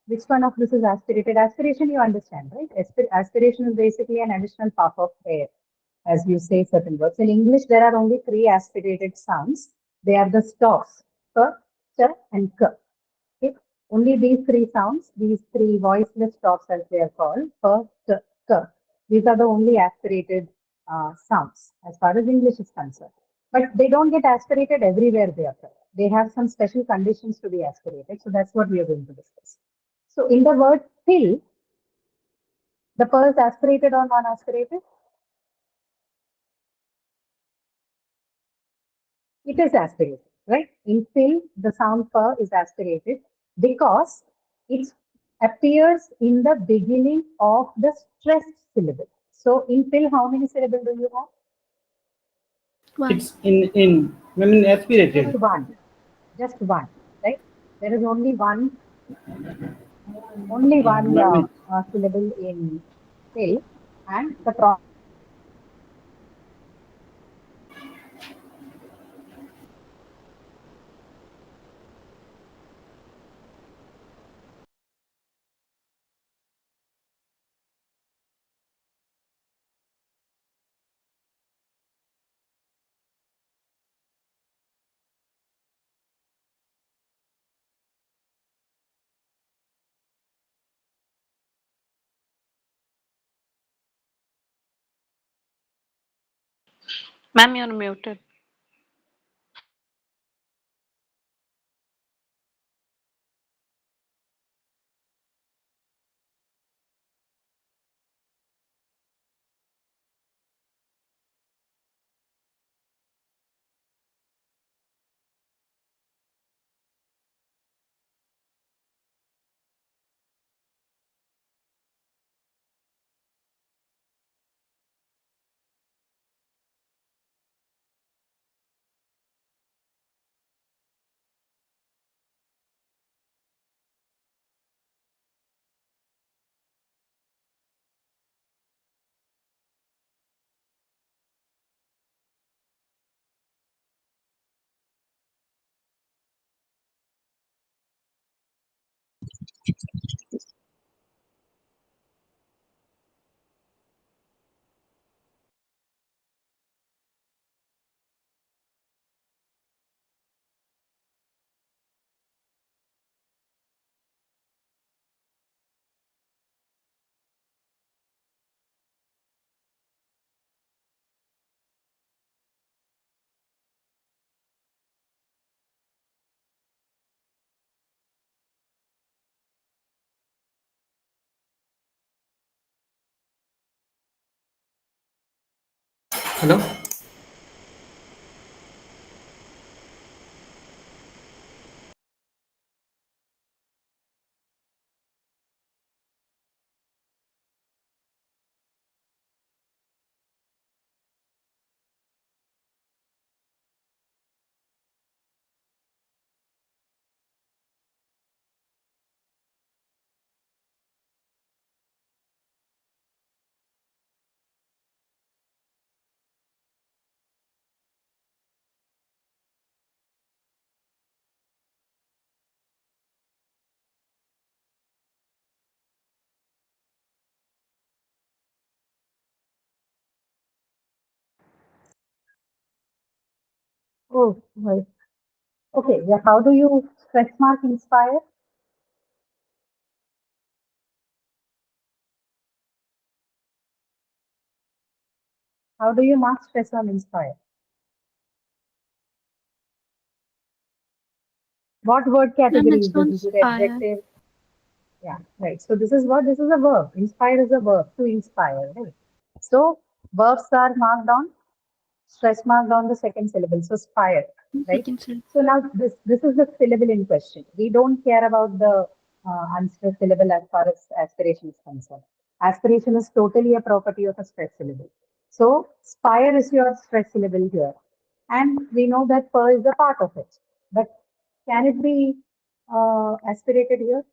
which one of this is aspirated? Aspiration, you understand, right? Aspiration is basically an additional puff of air as you say certain words. In English, there are only three aspirated sounds. They are the stops, k, ch, and k. Okay? Only these three sounds, these three voiceless stops as they are called, k, ch, k. These are the only aspirated sounds as far as English is concerned. But they don't get aspirated everywhere they occur. They have some special conditions to be aspirated. So that's what we are going to discuss. So in the word till, the p is aspirated or non-aspirated? It is aspirated, right? In fill, the sound pa is aspirated because it appears in the beginning of the stressed syllable. So in fill, how many syllables do you have? One. It's in. I mean, aspirated. Just one, right? There is only one Ma'am, syllable in fill, and the problem. Ma'am, you're muted. Hello? Oh, right. Okay, yeah, how do you stress mark inspire? How do you mark stress on inspire? What word category it's is this? on Is it fire. adjective? Yeah, right. So this is what? This is a verb. Inspire is a verb, to inspire, right? So verbs are marked on, stress marked on the second syllable. So spire, right? Second syllable. So now this is the syllable in question. We don't care about the unstressed syllable as far as aspiration is concerned. Aspiration is totally a property of a stressed syllable. So spire is your stressed syllable here. And we know that per is a part of it. But can it be aspirated here?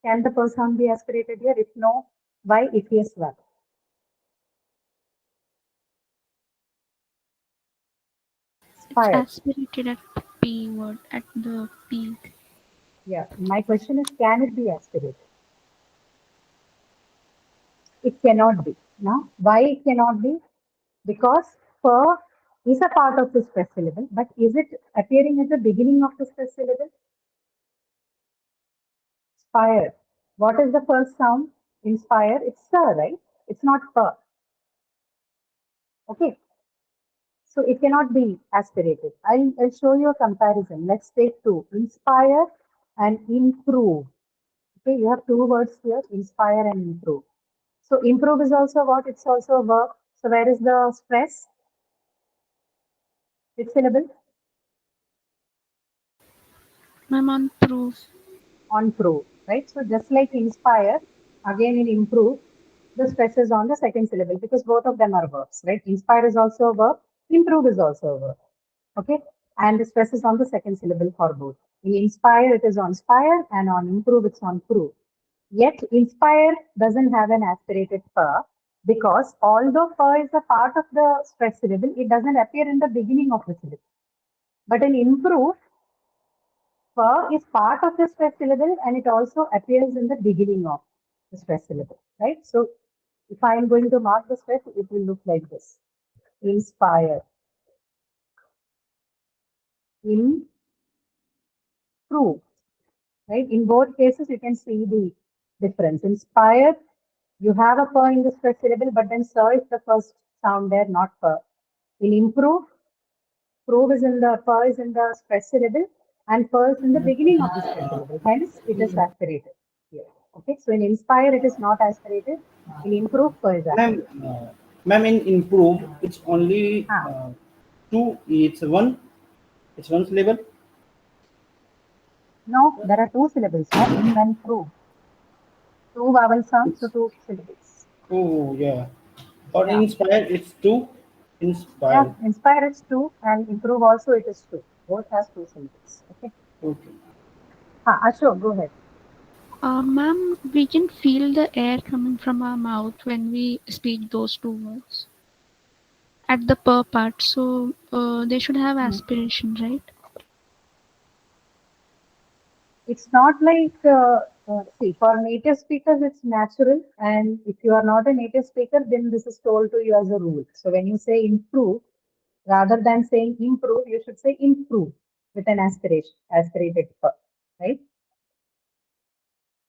Can the per sound be aspirated here? If no, why? If yes, why? It's Spire. aspirated at P word, at the peak. Yeah. My question is, can it be aspirated? It cannot be. Now, why it cannot be? Because per is a part of the stress syllable, but is it appearing at the beginning of the stress syllable? Spire. What is the first sound? Inspire. It's sir, right? It's not per. Okay. So it cannot be aspirated. I'll show you a comparison. Let's take two. Inspire and improve. Okay, you have two words here, inspire and improve. So improve is also what? It's also a verb. So where is the stress? Which syllable? Ma'am, on proof. On prove, right? So just like inspire, again in improve, the stress is on the second syllable because both of them are verbs, right? Inspire is also a verb, improve is also a verb, okay? And the stress is on the second syllable for both. In inspire, it is on spire, and on improve, it's on prove. Yet inspire doesn't have an aspirated per because although per is a part of the stress syllable, it doesn't appear in the beginning of the syllable. But in improve, per is part of the stress syllable and it also appears in the beginning of the stress syllable, right? So if I am going to mark the stress, it will look like this. Inspire, improve, right? In both cases, you can see the difference. Inspire, you have a per in the stress syllable, but then sir is the first sound there, not per. In improve, prove is in the per is in the stress syllable, and per is in the beginning of the stress syllable. Hence, it is aspirated here. Okay, so in inspire, it is not aspirated. In improve, per is Ma'am, aspirated. ma'am, in improve, it's only Ah, two. It's one. It's one syllable. no, there are two syllables. No, in and prove. Two vowel sounds, so It's two syllables. oh yeah. Or Yeah, inspire, it's two. yeah. Inspire. Inspire is two, and improve also it is two. Both has two syllables. Okay. Okay. Ashok, go ahead. Ma'am, we can feel the air coming from our mouth when we speak those two words at the per part. So they should have Hmm. aspiration, right? It's not like, see, for native speakers, it's natural. And if you are not a native speaker, then this is told to you as a rule. So when you say improve, rather than saying improve, you should say improve with an aspiration, aspirated per, right?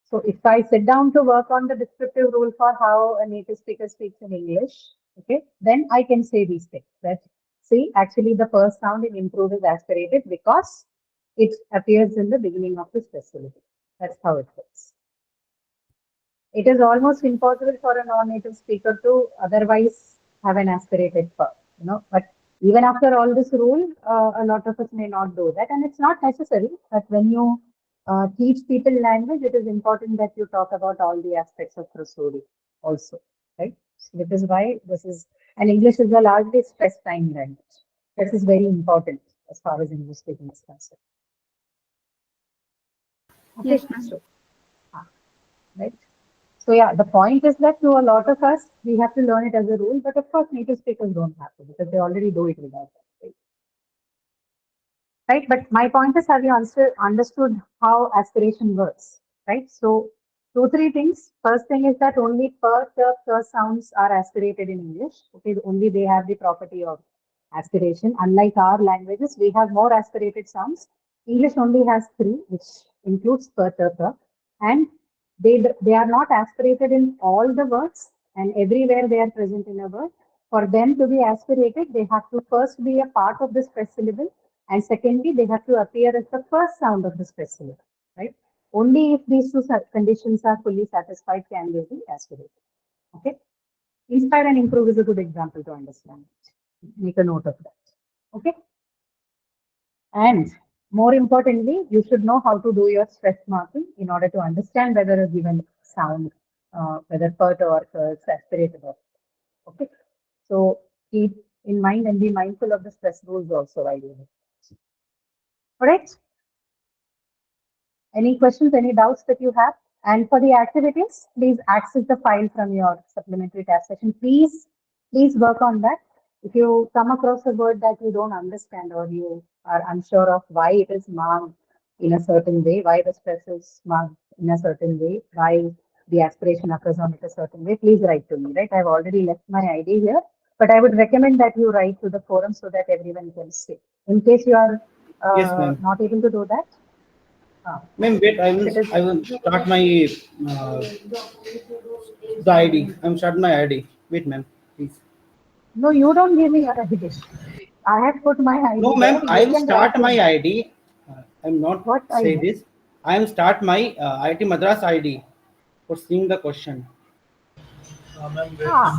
So if I sit down to work on the descriptive rule for how a native speaker speaks in English, okay, then I can say these things. That see, actually the first sound in improve is aspirated because it appears in the beginning of the stress syllable. That's how it works. It is almost impossible for a non-native speaker to otherwise have an aspirated per, But even after all this rule, a lot of us may not do that, and it's not necessary. But when you teach people language, it is important that you talk about all the aspects of prosody also, right? So that is why this is, and English is a largely stress time language. This is very important as far as English speaking is concerned. Okay, Yes, ma'am. so right. So yeah, the point is that to a lot of us, we have to learn it as a rule, but of course native speakers don't have to because they already do it without that. Right? But my point is, have you understood how aspiration works? Right? So two, three things. First thing is that only per sounds are aspirated in English. Okay, only they have the property of aspiration. Unlike our languages, we have more aspirated sounds. English only has 3, which includes per, ter, per, and they are not aspirated in all the words, and everywhere they are present in a word. For them to be aspirated, they have to first be a part of the stress syllable, and secondly, they have to appear as the first sound of the stress syllable, right? Only if these two conditions are fully satisfied can they be aspirated. Okay. Inspire and improve is a good example to understand. Make a note of that. Okay. And more importantly, you should know how to do your stress marking in order to understand whether a given sound, whether pert or aspirated or. Okay. So keep in mind and be mindful of the stress rules also while you. All right. Any questions, any doubts that you have? And for the activities, please access the file from your supplementary task session. Please work on that. If you come across a word that you don't understand or you are unsure of why it is marked in a certain way, why the stress is marked in a certain way, why the aspiration occurs on it a certain way, please write to me, right? I've already left my ID here, but I would recommend that you write to the forum so that everyone can see. In case you are Yes, ma'am. not able to do that, Ma'am, wait, I will start my the ID. I'm starting my ID. Wait, ma'am, please. no, you don't give me your ID. I have put my ID No, there. ma'am, I You will can start write to my me. ID. I'm not What say ID? this. I am start my IIT Madras ID for seeing the question. Ma'am,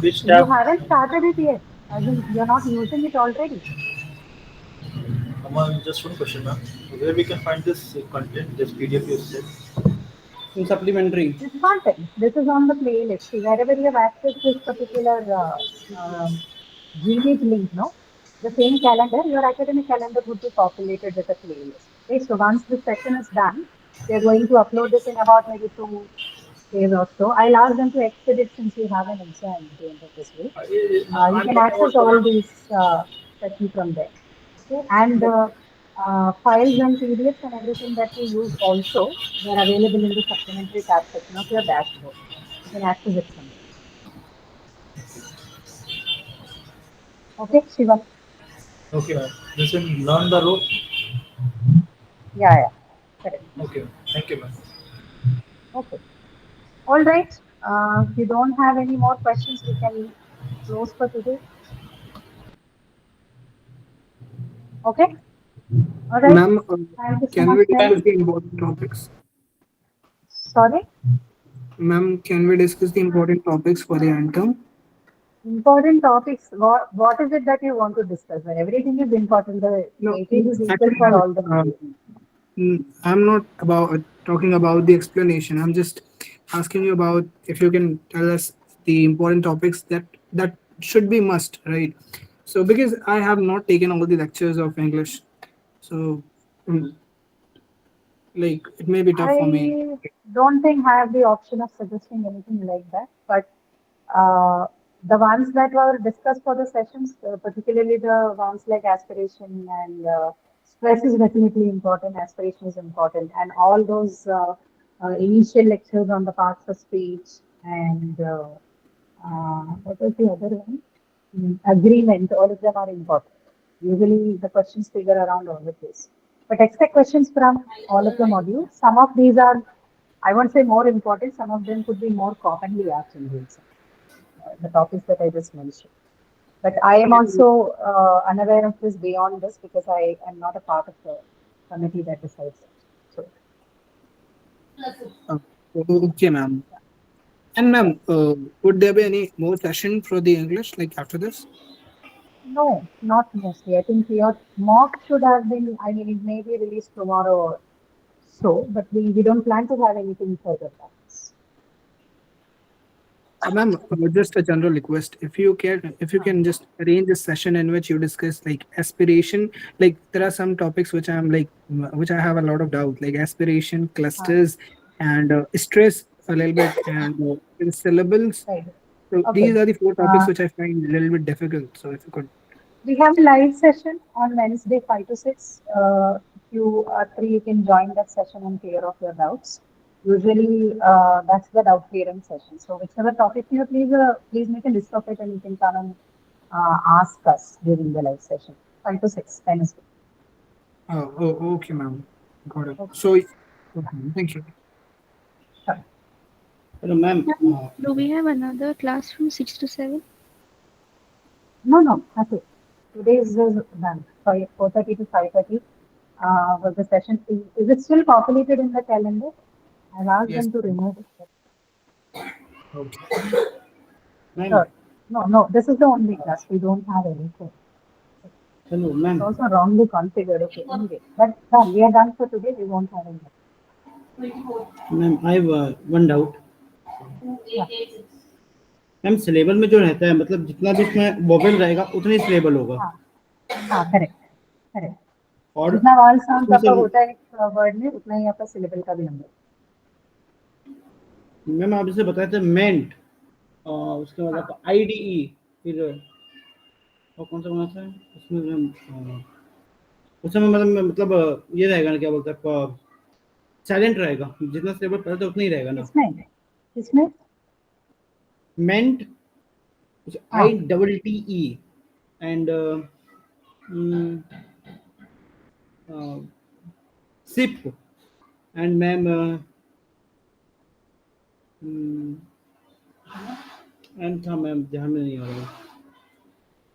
which You tab? haven't started it yet. As in, you're not using it already. Ma'am, just one question, ma'am. Where we can find this content, this PDF you said? In supplementary. This content, this is on the playlist. See, wherever you have accessed this particular Gmeet link, no? The same calendar, your academic calendar would be populated with a playlist. Okay, so once this session is done, we are going to upload this in about maybe 2 days or so. I'll ask them to expedite since you have an exam at the end of this week. You I'm can talking access about all these sessions from there. Okay, and files and PDFs and everything that we use also, they're available in the supplementary tab section of your dashboard. You can access it from there. Okay, Shiva. okay, ma'am. This in learn the rope. Yeah, correct. Okay, thank you, ma'am. Okay. All right. If you don't have any more questions, we can close for today. Okay. All right. Ma'am, Thank you so can much, we then. discuss the important topics? Sorry. Ma'am, can we discuss the important topics for the anthem? Important topics. What is it that you want to discuss? Everything is important. The No, weightage is equal actually, for all the uh, modules. I'm not about talking about the explanation. I'm just asking you about if you can tell us the important topics that should be must, right? So because I have not taken all the lectures of English, so mm, like it may be tough for me. I don't think I have the option of suggesting anything like that, but the ones that were discussed for the sessions, particularly the ones like aspiration and stress is definitely important, aspiration is important, and all those initial lectures on the parts of speech and what was the other one? Agreement, all of them are important. Usually the questions figure around all of this. But expect questions from all of the modules. Some of these are, I won't say more important, some of them could be more commonly asked in the exam, the topics that I just mentioned. But I am also unaware of this beyond this because I am not a part of the committee that decides it. So, Uh, okay, ma'am. And ma'am, would there be any more session for the English like after this? no, not mostly. I think your mock should have been, I mean, it may be released tomorrow or so, but we don't plan to have anything further than this. Ma'am, just a general request. If you can just arrange a session in which you discuss like aspiration, like there are some topics which I'm like, which I have a lot of doubt, like aspiration, clusters, and stress a little bit, and syllables. Right. So Okay. these are the four topics which I find a little bit difficult. So if you could. We have a live session on Wednesday, 5 to 6. If you are free, you can join that session and clear off your doubts. Usually, that's the doubt clearing session. So, whichever topic you please make a list of it and you can come and ask us during the live session. 5 to 6, 10 is good. Oh, okay, ma'am. Got it. Okay. So, thank you. Hello, ma'am. Do we have another class from 6 to 7? No, that's it. Today is done. 4:30 to 5:30 was the session. Is it still populated in the calendar? I've asked Yes. them to remove it. Okay. Ma'am. Sure. No, this is the only class. We don't have anything. Hello, It's ma'am. also wrongly configured. Okay, anyway. But done. We are done for today. We won't have any. Ma'am, I have one doubt. Yeah. Ma'am syllable में जो रहता है मतलब जितना भी इसमें vowel रहेगा उतनी सिलेबल होगा हाँ, करेक्ट. और जितना वॉल साउंड उसमें आपका से- होता है वर्ड में उतना ही आपका सिलेबल का भी नंबर. मैम आप जैसे बताए थे मेंट उसके बाद आपका आईडीई फिर और कौन सा बना था उसमें मैम उसमें मतलब ये रहेगा ना क्या बोलते हैं आपका साइलेंट रहेगा जितना सिलेबल पहले था उतना ही रहेगा ना किसमें मेंट हाँ. IEEE and SIP and ma'am and था मैम ध्यान में नहीं आ रहा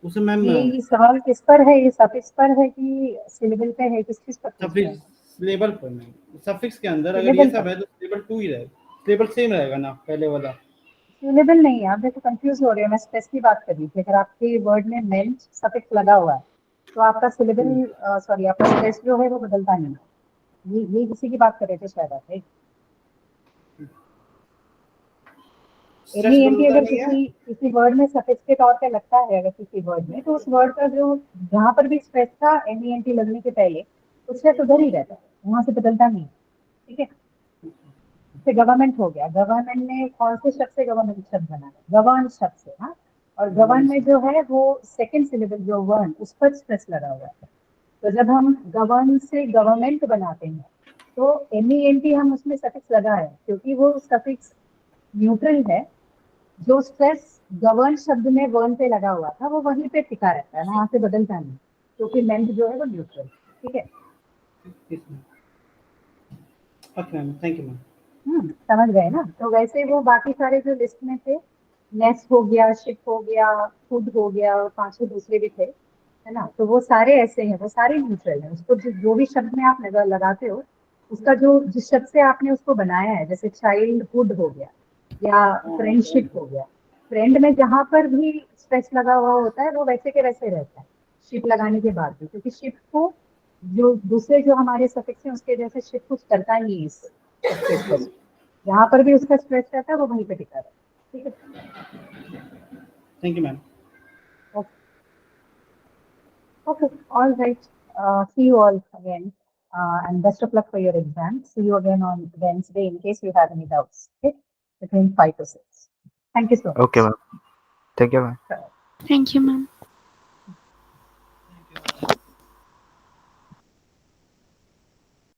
उसे मैम ये सवाल किस पर है? ये सफिक्स पर है कि सिलेबल पे है? किस चीज पर पूछ रहे हैं? सफिक्स लेबल पर मैम सफिक्स के अंदर अगर Syllable ये सब पर. है तो लेबल 2 ही रहेगा लेबल सेम रहेगा ना पहले वाला सिलेबल नहीं है. आप देखो कंफ्यूज हो रहे हो. मैं स्ट्रेस की बात कर रही थी. अगर आपके वर्ड में मेंट सफिक्स लगा हुआ है तो आपका सिलेबल सॉरी आपका स्ट्रेस जो है वो बदलता नहीं है. ये किसी की बात कर रहे थे शायद आप. स्ट्रेस NENT बदलता अगर नहीं है किसी वर्ड में सफिक्स के तौर पे लगता है अगर किसी वर्ड में तो उस वर्ड का जो जहाँ पर भी स्ट्रेस था NENT लगने के पहले उससे उधर ही रहता है. वहां से बदलता नहीं. ठीक है. जैसे गवर्नमेंट हो गया. गवर्नमेंट ने कौन से शब्द से गवर्नमेंट शब्द बना है? गवर्न शब्द से. हाँ. और गवर्न में जो है वो सेकंड सिलेबल जो वर्ण उस पर स्ट्रेस लगा हुआ है. तो जब हम गवर्न से गवर्नमेंट बनाते हैं तो NENT हम उसमें सफिक्स लगाए क्योंकि वो सफिक्स न्यूट्रल है. जो स्ट्रेस गवर्न शब्द में वर्ण पे लगा हुआ था वो वहीं पे टिका रहता है. वहां से बदलता नहीं क्योंकि मेंट जो है वो न्यूट्रल. ठीक है. Okay ma'am thank you ma'am समझ गए ना. तो वैसे वो बाकी सारे जो लिस्ट में थे नेस्ट हो गया शिप हो गया फूड हो गया और 5 दूसरे भी थे है ना. तो वो सारे ऐसे हैं. वो सारे न्यूट्रल है. उसको जो भी शब्द में आप लगाते हो उसका जो जिस शब्द से आपने उसको बनाया है जैसे चाइल्डहुड हो गया या फ्रेंडशिप हो गया. फ्रेंड में जहां पर भी स्ट्रेस लगा हुआ होता है वो वैसे के वैसे रहता है शिप लगाने के बाद भी क्योंकि शिप को जो दूसरे जो हमारे सफिक्स हैं उसके जैसे शिप कुछ करता नहीं है इस स्ट्रेस पर. जहां पर भी उसका स्ट्रेस रहता है वो वहीं पे टिका रहता है. ठीक है. Thank you ma'am Okay, all right. See you all again, and best of luck for your exam. See you again on Wednesday in case you have any doubts. Okay, between 5 to 6. Thank you so much. Okay, ma'am. Thank you, ma'am. Thank you, ma'am.